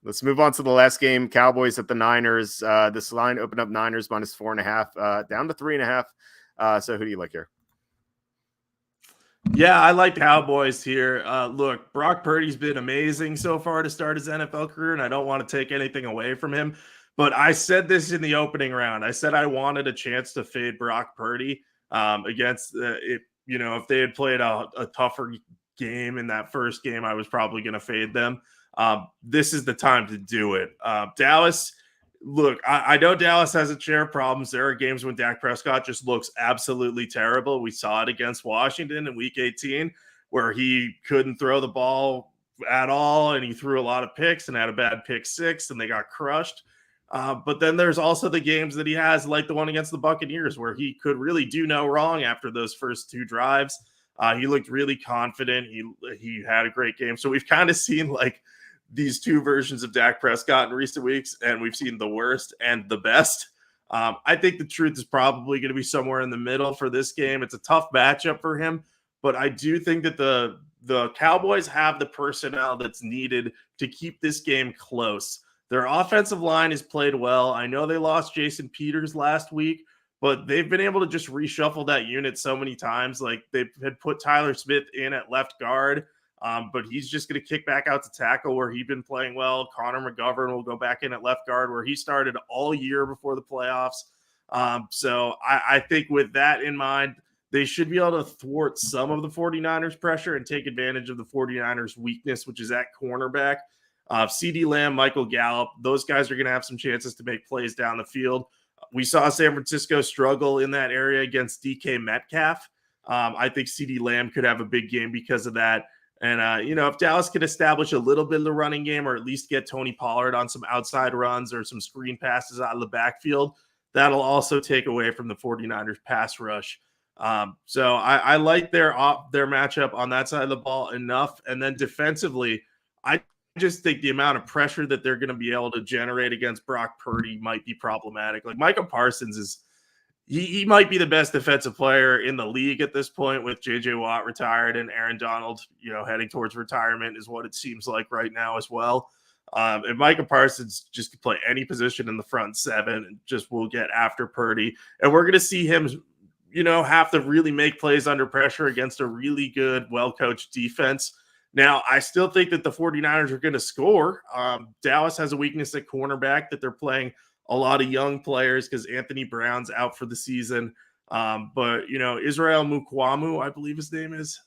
[SPEAKER 1] let's move on to the last game. Cowboys at the Niners. This line opened up Niners minus 4.5, down to 3.5. So who do you like here?
[SPEAKER 2] Yeah, I like Cowboys here. Look, Brock Purdy's been amazing so far to start his NFL career, and I don't want to take anything away from him. But I said this in the opening round. I said I wanted a chance to fade Brock Purdy against if they had played a tougher game in that first game, I was probably going to fade them. This is the time to do it. Dallas, look, I know Dallas has its share of problems. There are games when Dak Prescott just looks absolutely terrible. We saw it against Washington in Week 18, where he couldn't throw the ball at all, and he threw a lot of picks and had a bad pick six, and they got crushed. But then there's also the games that he has, like the one against the Buccaneers, where he could really do no wrong after those first 2 drives. He looked really confident. He had a great game. So we've kind of seen like these 2 versions of Dak Prescott in recent weeks, and we've seen the worst and the best. I think the truth is probably going to be somewhere in the middle for this game. It's a tough matchup for him, but I do think that the Cowboys have the personnel that's needed to keep this game close. Their offensive line has played well. I know they lost Jason Peters last week, but they've been able to just reshuffle that unit so many times. Like they had put Tyler Smith in at left guard, but he's just going to kick back out to tackle where he'd been playing well. Connor McGovern will go back in at left guard where he started all year before the playoffs. So I think with that in mind, they should be able to thwart some of the 49ers pressure and take advantage of the 49ers weakness, which is at cornerback. CeeDee Lamb, Michael Gallup, those guys are going to have some chances to make plays down the field. We saw San Francisco struggle in that area against DK Metcalf. I think CeeDee Lamb could have a big game because of that. And, if Dallas can establish a little bit of the running game or at least get Tony Pollard on some outside runs or some screen passes out of the backfield, that'll also take away from the 49ers pass rush. So I like their matchup on that side of the ball enough. And then defensively, I just think the amount of pressure that they're going to be able to generate against Brock Purdy might be problematic. Like Micah Parsons he might be the best defensive player in the league at this point with JJ Watt retired and Aaron Donald, heading towards retirement is what it seems like right now as well. And Micah Parsons just can play any position in the front 7 and just will get after Purdy. And we're going to see him, have to really make plays under pressure against a really good, well-coached defense. Now, I still think that the 49ers are going to score. Dallas has a weakness at cornerback that they're playing a lot of young players because Anthony Brown's out for the season. But Israel Mukwamu, I believe his name is,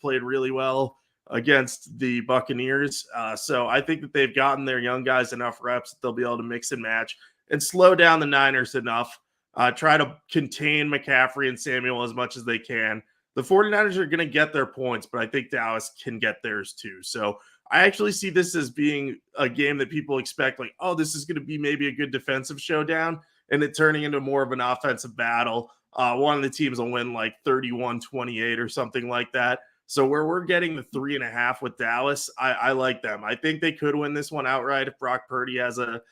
[SPEAKER 2] played really well against the Buccaneers. So I think that they've gotten their young guys enough reps that they'll be able to mix and match and slow down the Niners enough. Try to contain McCaffrey and Samuel as much as they can. The 49ers are going to get their points, but I think Dallas can get theirs too. So I actually see this as being a game that people expect like, oh, this is going to be maybe a good defensive showdown, and it turning into more of an offensive battle. One of the teams will win like 31-28 or something like that. So where we're getting the 3.5 with Dallas, I like them. I think they could win this one outright if Brock Purdy has a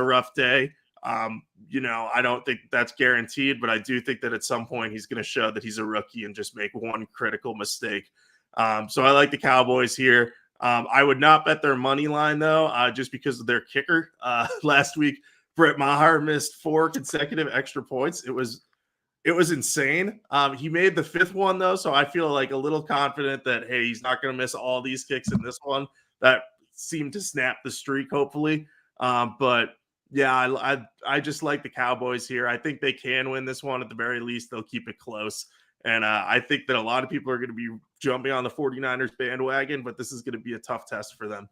[SPEAKER 2] rough day. I don't think that's guaranteed, but I do think that at some point he's going to show that he's a rookie and just make one critical mistake. So I like the Cowboys here. I would not bet their money line though, just because of their kicker. Last week, Brett Maher missed 4 consecutive extra points. It was It was insane. He made the fifth one though, so I feel like a little confident that hey, he's not going to miss all these kicks in this one. That seemed to snap the streak, hopefully. But yeah, I just like the Cowboys here. I think they can win this one at the very least. They'll keep it close. And I think that a lot of people are going to be jumping on the 49ers bandwagon, but this is going to be a tough test for them.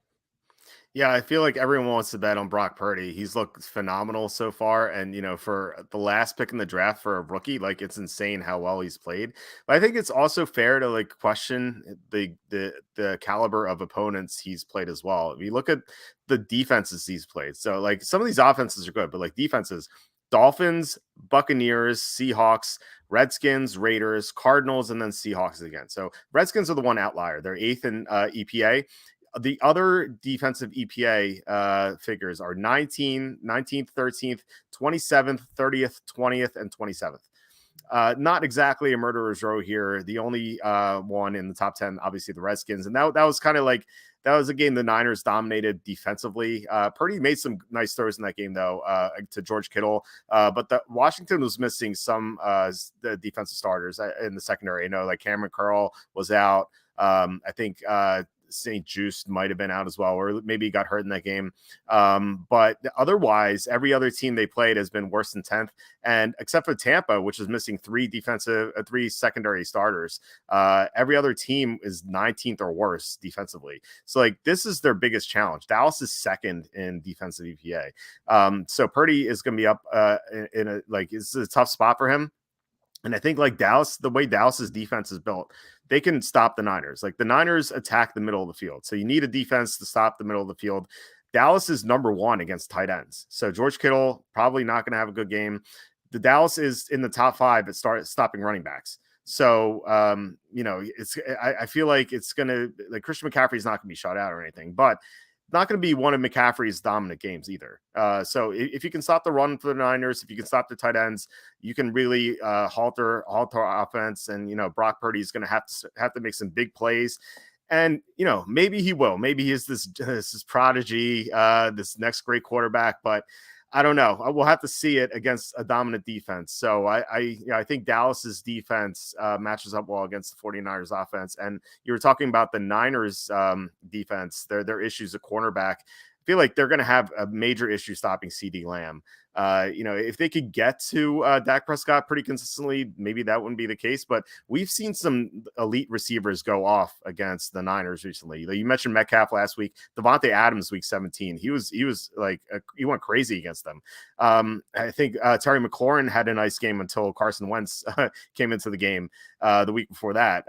[SPEAKER 1] Yeah, I feel like everyone wants to bet on Brock Purdy. He's looked phenomenal so far. And, for the last pick in the draft for a rookie, like it's insane how well he's played. But I think it's also fair to like question the caliber of opponents he's played as well. If you look at the defenses he's played, so like some of these offenses are good, but like defenses, Dolphins, Buccaneers, Seahawks, Redskins, Raiders, Cardinals, and then Seahawks again. So Redskins are the one outlier. They're eighth in EPA. The other defensive EPA figures are 19th, 13th, 27th, 30th, 20th, and 27th. Not exactly a murderer's row here. The only one in the top 10, obviously the Redskins. And that was kind of like, that was a game the Niners dominated defensively. Purdy made some nice throws in that game, though, to George Kittle. But Washington was missing some the defensive starters in the secondary. Like Cameron Curl was out. I think St. Juice might have been out as well, or maybe he got hurt in that game. But otherwise, every other team they played has been worse than 10th. And except for Tampa, which is missing three secondary starters, every other team is 19th or worse defensively. So like this is their biggest challenge. Dallas is second in defensive EPA. So Purdy is going to be up it's a tough spot for him. And I think like Dallas, the way Dallas's defense is built, they can stop the Niners. Like the Niners attack the middle of the field. So you need a defense to stop the middle of the field. Dallas is number one against tight ends. So George Kittle probably not going to have a good game. The Dallas is in the top 5 at stopping running backs. So, I feel like it's going to, like Christian McCaffrey's not going to be shut out or anything, but not going to be one of McCaffrey's dominant games either. So if you can stop the run for the Niners, if you can stop the tight ends, you can really halter offense. And, Brock Purdy is going to have to make some big plays. And, maybe he will. Maybe he is this prodigy, this next great quarterback. But I don't know. We'll have to see it against a dominant defense. So I think Dallas's defense matches up well against the 49ers offense. And you were talking about the Niners defense, their issues at cornerback. I feel like they're going to have a major issue stopping CeeDee Lamb. If they could get to Dak Prescott pretty consistently, maybe that wouldn't be the case. But we've seen some elite receivers go off against the Niners recently. You mentioned Metcalf last week, Devontae Adams week 17. He went crazy against them. I think Terry McLaurin had a nice game until Carson Wentz came into the game the week before that.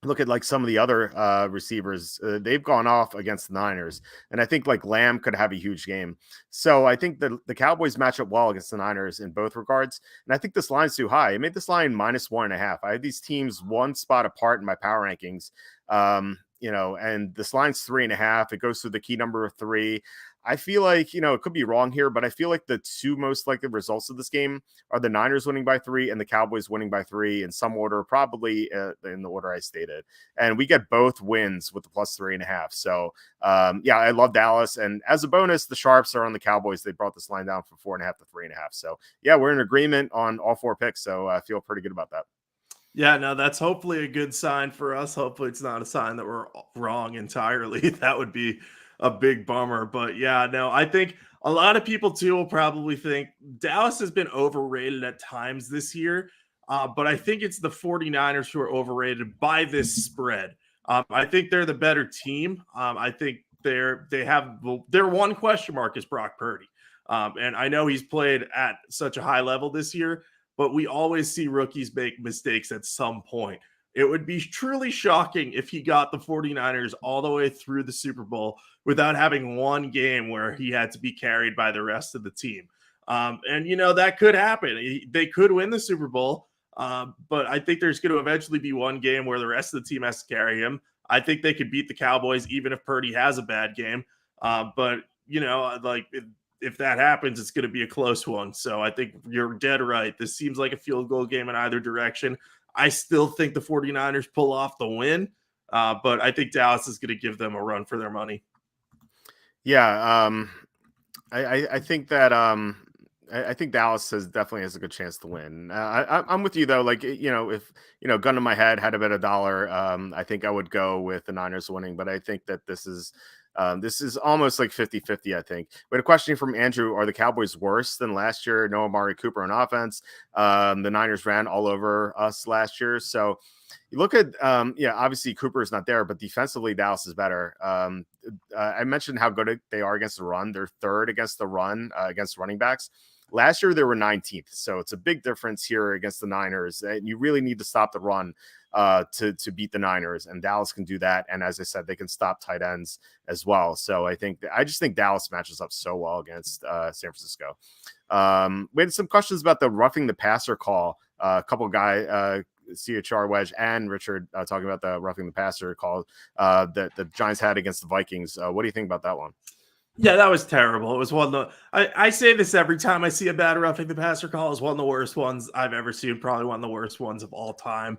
[SPEAKER 1] Look at like some of the other receivers, they've gone off against the Niners. And I think like Lamb could have a huge game. So I think the Cowboys match up well against the Niners in both regards. And I think this line's too high. I made this line -1.5. I have these teams one spot apart in my power rankings. And this line's 3.5. It goes through the key number of 3. I feel like, it could be wrong here, but I feel like the two most likely results of this game are the Niners winning by 3 and the Cowboys winning by 3 in some order, probably in the order I stated. And we get both wins with the +3.5. So, I love Dallas. And as a bonus, the Sharps are on the Cowboys. They brought this line down from 4.5 to 3.5. So, we're in agreement on all 4 picks. So I feel pretty good about that.
[SPEAKER 2] Yeah, no, that's hopefully a good sign for us. Hopefully it's not a sign that we're wrong entirely. That would be a big bummer. But yeah, no, I think a lot of people too will probably think Dallas has been overrated at times this year. But I think it's the 49ers who are overrated by this spread. I think they're the better team. I think their one question mark is Brock Purdy. And I know he's played at such a high level this year, but we always see rookies make mistakes at some point. It would be truly shocking if he got the 49ers all the way through the Super Bowl without having one game where he had to be carried by the rest of the team. That could happen. They could win the Super Bowl, but I think there's going to eventually be one game where the rest of the team has to carry him. I think they could beat the Cowboys even if Purdy has a bad game. If that happens, it's going to be a close one. So I think you're dead right. This seems like a field goal game in either direction. I still think the 49ers pull off the win, but I think Dallas is going to give them a run for their money.
[SPEAKER 1] Yeah, I think that I think Dallas definitely has a good chance to win. I'm with you though. Like, if gun to my head, had a bet $1, I think I would go with the Niners winning. But I think that this is almost like 50-50, I think. We had a question from Andrew: are the Cowboys worse than last year? No Amari Cooper on offense. The Niners ran all over us last year, so. You look at, obviously Cooper is not there, but defensively Dallas is better. I mentioned how good they are against the run. They're third against the run, against running backs. Last year they were 19th, so it's a big difference here against the Niners. And you really need to stop the run to beat the Niners, and Dallas can do that. And as I said, they can stop tight ends as well. So I just think Dallas matches up so well against San Francisco. We had some questions about the roughing the passer call. A couple guy. CHR Wedge and Richard talking about the roughing the passer call that the Giants had against the Vikings. What do you think about that one?
[SPEAKER 2] Yeah, that was terrible. It was one of the. I say this every time I see a bad roughing the passer call. Is one of the worst ones I've ever seen. Probably one of the worst ones of all time.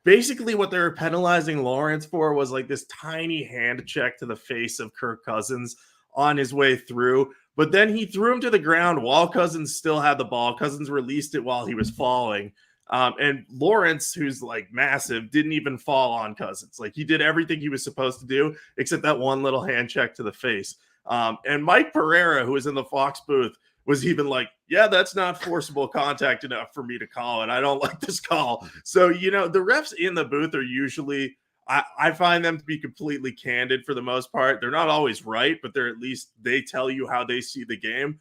[SPEAKER 2] Basically, what they were penalizing Lawrence for was like this tiny hand check to the face of Kirk Cousins on his way through. But then he threw him to the ground while Cousins still had the ball. Cousins released it while he was falling. And Lawrence, who's like massive, didn't even fall on Cousins. Like he did everything he was supposed to do, except that one little hand check to the face. And Mike Pereira, who was in the Fox booth, was even like, yeah, that's not forcible contact enough for me to call it. I don't like this call. So, the refs in the booth are usually, I find them to be completely candid for the most part. They're not always right, but they're at least, they tell you how they see the game.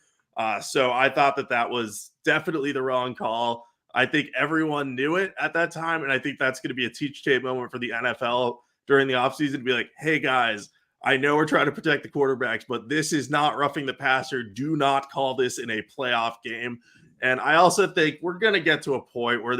[SPEAKER 2] So I thought that was definitely the wrong call. I think everyone knew it at that time, and I think that's going to be a teach tape moment for the NFL during the offseason to be like, hey, guys, I know we're trying to protect the quarterbacks, but this is not roughing the passer. Do not call this in a playoff game. And I also think we're going to get to a point where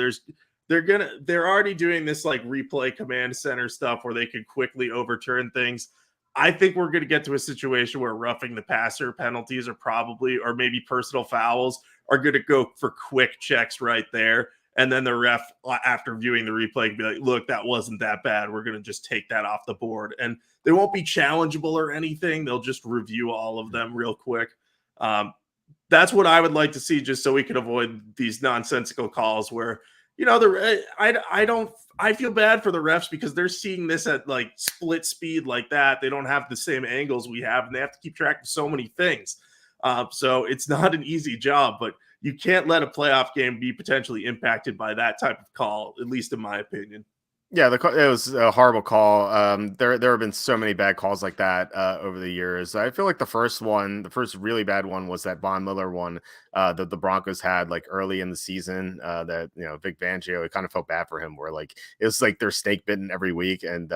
[SPEAKER 2] they're already doing this like replay command center stuff where they can quickly overturn things. I think we're going to get to a situation where roughing the passer penalties are probably, or maybe personal fouls, are going to go for quick checks right there. And then the ref, after viewing the replay, can be like, look, that wasn't that bad. We're going to just take that off the board. And they won't be challengeable or anything. They'll just review all of them real quick. That's what I would like to see, just so we can avoid these nonsensical calls where, I feel bad for the refs because they're seeing this at like split speed like that. They don't have the same angles we have, and they have to keep track of so many things. So it's not an easy job, but you can't let a playoff game be potentially impacted by that type of call, at least in my opinion.
[SPEAKER 1] Yeah, it was a horrible call. There have been so many bad calls like that over the years. I feel like the first really bad one was that Von Miller one that the Broncos had like early in the season. That Vic Fangio, it kind of felt bad for him, where like it was like they're snake bitten every week, and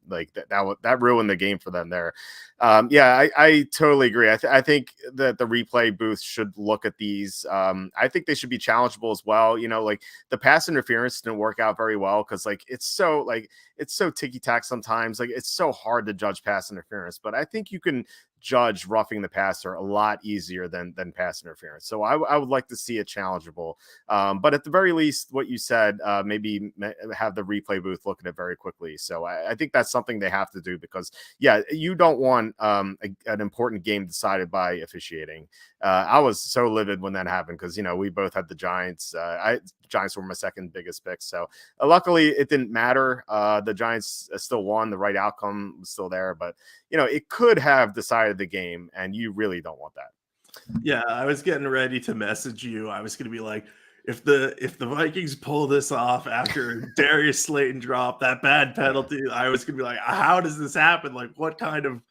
[SPEAKER 1] like that ruined the game for them there. I totally agree. I think that the replay booth should look at these. I think they should be challengeable as well. Like the pass interference didn't work out very well because like it's so ticky-tack sometimes. Like it's so hard to judge pass interference, but I think you can judge roughing the passer a lot easier than pass interference. So I would like to see it challengeable. But at the very least, what you said, maybe have the replay booth look at it very quickly. So I think that's something they have to do because, you don't want an important game decided by officiating. I was so livid when that happened because, we both had the Giants. Giants were my second biggest pick. So luckily it didn't matter. The Giants still won. The right outcome was still there, but it could have decided the game, and you really don't want that.
[SPEAKER 2] Yeah, I was getting ready to message you. I was going to be like, if the Vikings pull this off after Darius Slayton dropped that bad penalty, I was going to be like, how does this happen? Like, what kind of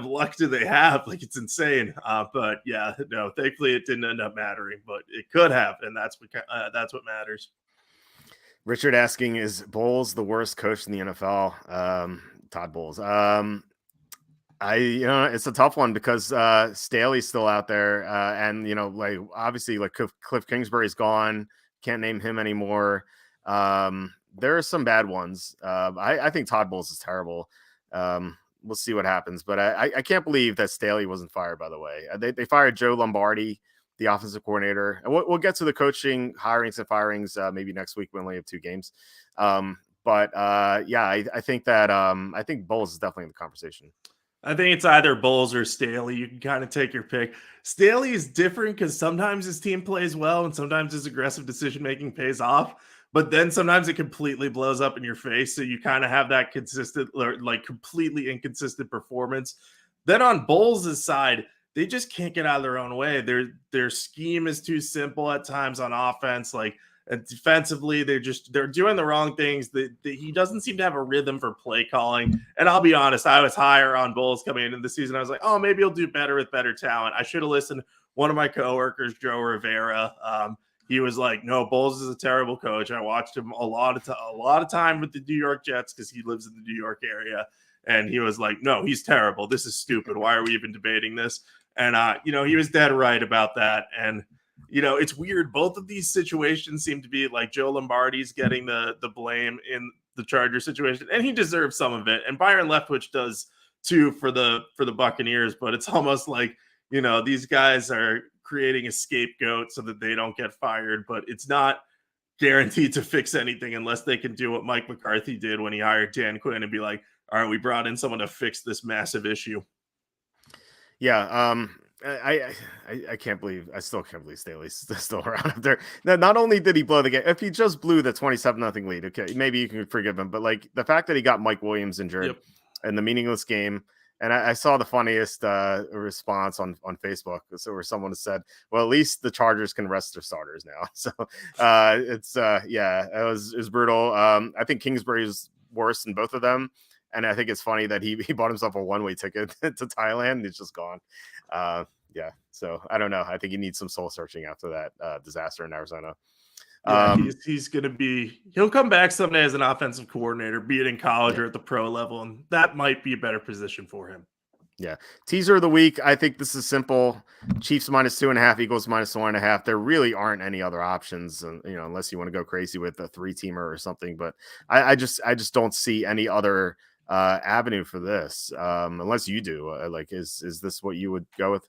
[SPEAKER 2] luck do they have? Like, it's insane. But yeah, no, thankfully it didn't end up mattering, but it could have, and that's what matters.
[SPEAKER 1] Richard asking, is Bowles the worst coach in the NFL? Todd Bowles. It's a tough one because Staley's still out there, and like obviously like Cliff Kingsbury's gone, can't name him anymore. There are some bad ones. I think Todd Bowles is terrible. We'll see what happens, but I can't believe that Staley wasn't fired. By the way, they fired Joe Lombardi, the offensive coordinator, and we'll get to the coaching hirings and firings maybe next week. We only have 2 games, I think that I think Bowles is definitely in the conversation.
[SPEAKER 2] I think it's either Bowles or Staley. You can kind of take your pick. Staley is different because sometimes his team plays well and sometimes his aggressive decision making pays off. But then sometimes it completely blows up in your face. So you kind of have that consistent or like completely inconsistent performance. Then on Bowles' side, they just can't get out of their own way. Their scheme is too simple at times on offense. Like and defensively, they're doing the wrong things. He doesn't seem to have a rhythm for play calling. And I'll be honest, I was higher on Bowles coming into the season. I was like, oh, maybe he'll do better with better talent. I should have listened. One of my coworkers, Joe Rivera, he was like, no, Bowles is a terrible coach. I watched him a lot of time with the New York Jets because he lives in the New York area. And he was like, no, he's terrible. This is stupid. Why are we even debating this? And, he was dead right about that. And, it's weird. Both of these situations seem to be like Joe Lombardi's getting the blame in the Charger situation, and he deserves some of it. And Byron Leftwich does too for the Buccaneers, but it's almost like, these guys are creating a scapegoat so that they don't get fired, but it's not guaranteed to fix anything unless they can do what Mike McCarthy did when he hired Dan Quinn and be like, all right, we brought in someone to fix this massive issue.
[SPEAKER 1] Yeah, I can't believe I still can't believe Staley's still around up there. Now, not only did he blow the game, if he just blew the 27-0 lead, okay, maybe you can forgive him. But like the fact that he got Mike Williams injured in the meaningless game, and I saw the funniest response on Facebook, so where someone said, "Well, at least the Chargers can rest their starters now." So it was brutal. I think Kingsbury is worse than both of them. And I think it's funny that he bought himself a one-way ticket to Thailand and it's just gone. So I don't know. I think he needs some soul searching after that disaster in Arizona.
[SPEAKER 2] He's going to he'll come back someday as an offensive coordinator, be it in college or at the pro level, and that might be a better position for him.
[SPEAKER 1] Yeah. Teaser of the week. I think this is simple. Chiefs -2.5, Eagles -1.5. There really aren't any other options, unless you want to go crazy with a 3-teamer or something. But I just don't see any other avenue for this, unless you do. Is this what you would go with?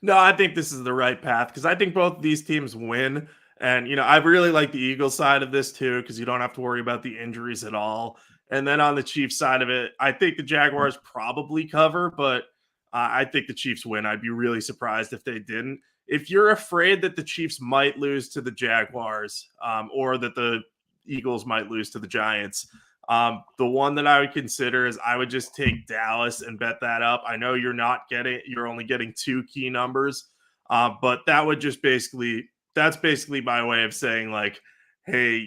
[SPEAKER 2] No, I think this is the right path because I think both of these teams win. And, I really like the Eagles side of this too, because you don't have to worry about the injuries at all. And then on the Chiefs side of it, I think the Jaguars probably cover, but I think the Chiefs win. I'd be really surprised if they didn't. If you're afraid that the Chiefs might lose to the Jaguars or that the Eagles might lose to the Giants, the one that I would consider is I would just take Dallas and bet that up. I know you're only getting 2 key numbers, but that would just that's basically my way of saying like, hey,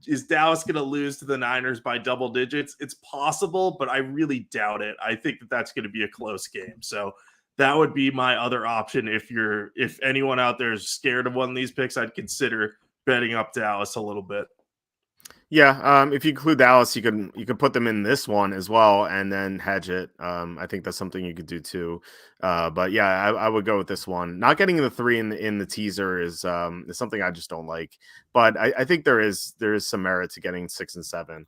[SPEAKER 2] is Dallas going to lose to the Niners by double digits? It's possible, but I really doubt it. I think that that's going to be a close game. So that would be my other option. If anyone out there is scared of one of these picks, I'd consider betting up Dallas a little bit.
[SPEAKER 1] Yeah, if you include Dallas, you could put them in this one as well and then hedge it. I think that's something you could do too. But yeah, I would go with this one. Not getting the 3 in the teaser is something I just don't like. But I think there is some merit to getting 6 and 7.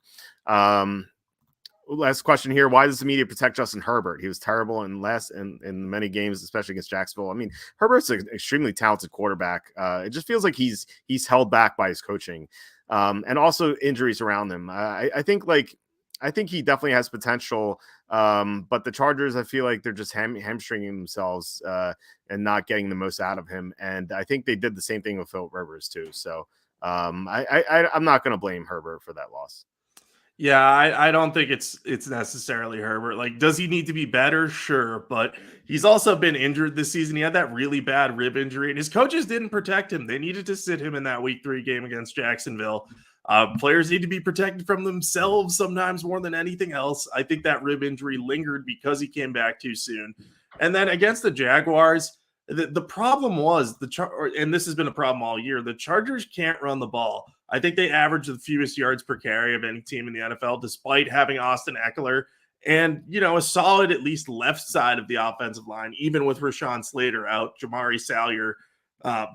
[SPEAKER 1] Last question here: why does the media protect Justin Herbert? He was terrible in many games, especially against Jacksonville. I mean, Herbert's an extremely talented quarterback. It just feels like he's held back by his coaching. And also injuries around him. I think he definitely has potential, but the Chargers, I feel like they're just hamstringing themselves and not getting the most out of him. And I think they did the same thing with Philip Rivers too. So I'm not going to blame Herbert for that loss.
[SPEAKER 2] Yeah, I don't think it's necessarily Herbert. Like, does he need to be better? Sure, but he's also been injured this season. He had that really bad rib injury, and his coaches didn't protect him. They needed to sit him in that Week 3 game against Jacksonville. Players need to be protected from themselves sometimes more than anything else. I think that rib injury lingered because he came back too soon. And then against the Jaguars, the problem was and this has been a problem all year. The Chargers can't run the ball. I think they average the fewest yards per carry of any team in the NFL, despite having Austin Eckler and, a solid at least left side of the offensive line, even with Rashawn Slater out. Jamari Salyer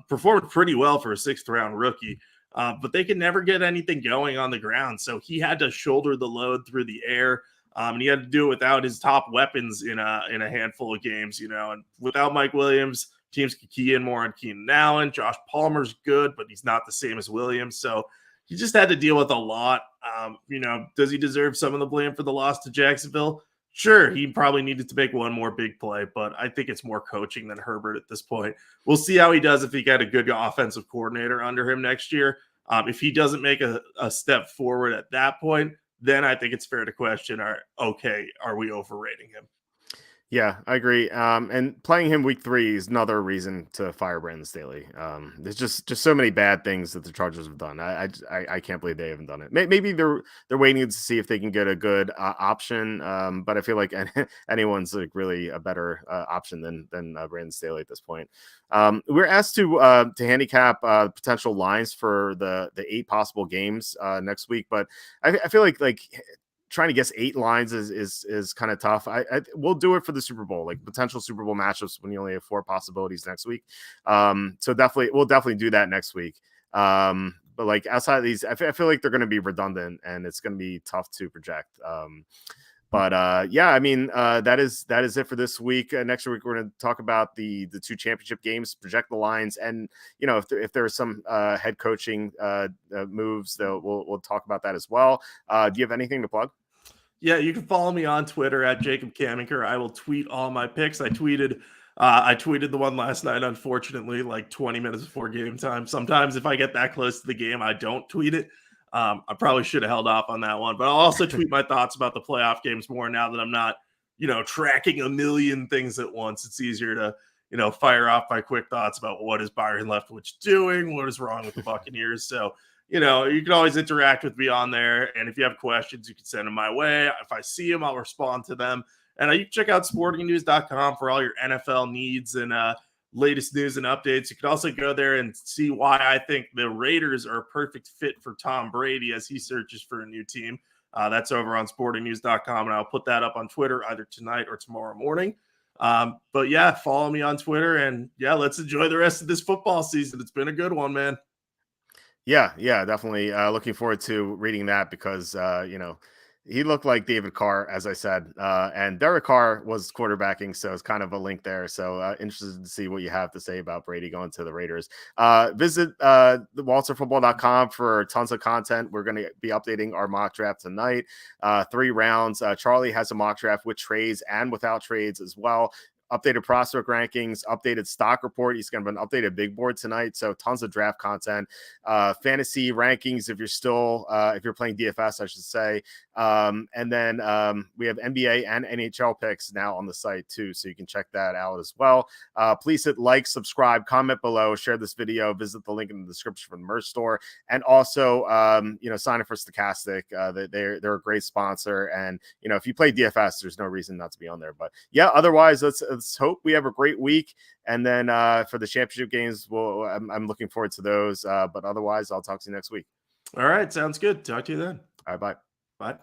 [SPEAKER 2] performed pretty well for a 6th-round rookie, but they could never get anything going on the ground. So he had to shoulder the load through the air, and he had to do it without his top weapons in a handful of games, and without Mike Williams, teams can key in more on Keenan Allen. Josh Palmer's good, but he's not the same as Williams. So he just had to deal with a lot. Does he deserve some of the blame for the loss to Jacksonville? Sure, he probably needed to make one more big play, but I think it's more coaching than Herbert at this point. We'll see how he does if he got a good offensive coordinator under him next year. If he doesn't make a step forward at that point, then I think it's fair to question, are we overrating him?
[SPEAKER 1] Yeah, I agree. And playing him week 3 is another reason to fire Brandon Staley. There's just so many bad things that the Chargers have done. I can't believe they haven't done it. Maybe they're waiting to see if they can get a good option. But I feel like anyone's like really a better option than Brandon Staley at this point. We're asked to handicap potential lines for the 8 possible games next week, but I feel like trying to guess 8 lines is kind of tough. We'll do it for the Super Bowl, like potential Super Bowl matchups when you only have 4 possibilities next week. So we'll definitely do that next week. But like outside of these, I feel like they're going to be redundant and it's going to be tough to project. But yeah, I mean, that is it for this week. Next week, we're going to talk about the 2 championship games, project the lines, and if there are some head coaching moves, we'll talk about that as well. Do you have anything to plug?
[SPEAKER 2] Yeah, you can follow me on Twitter at Jacob Camenker. I will tweet all my picks. I tweeted the one last night, unfortunately, like 20 minutes before game time. Sometimes if I get that close to the game, I don't tweet it. I probably should have held off on that one, but I'll also tweet my thoughts about the playoff games more now that I'm not, tracking a million things at once. It's easier to, fire off my quick thoughts about what is Byron Leftwich doing, what is wrong with the Buccaneers. So, you can always interact with me on there. And if you have questions, you can send them my way. If I see them, I'll respond to them. And you can check out sportingnews.com for all your NFL needs and latest news and updates. You can also go there and see why I think the Raiders are a perfect fit for Tom Brady as he searches for a new team. That's over on sportingnews.com. And I'll put that up on Twitter either tonight or tomorrow morning. But yeah, follow me on Twitter. And yeah, let's enjoy the rest of this football season. It's been a good one, man.
[SPEAKER 1] Yeah, definitely. Looking forward to reading that because he looked like David Carr, as I said, and Derek Carr was quarterbacking, so it's kind of a link there. So interested to see what you have to say about Brady going to the Raiders. Visit the WalterFootball.com for tons of content. We're going to be updating our mock draft tonight. 3 rounds. Charlie has a mock draft with trades and without trades as well. Updated prospect rankings, updated stock report. He's going to have an updated big board tonight. So tons of draft content, fantasy rankings. If you're playing DFS, I should say. And then we have NBA and NHL picks now on the site too. So you can check that out as well. Please hit like, subscribe, comment below, share this video, visit the link in the description for the merch store. And also, sign up for Stochastic. They're a great sponsor. And, if you play DFS, there's no reason not to be on there. But yeah, otherwise, let's hope we have a great week. And then for the championship games, I'm looking forward to those. But otherwise, I'll talk to you next week.
[SPEAKER 2] All right. Sounds good. Talk to you then.
[SPEAKER 1] All right. Bye.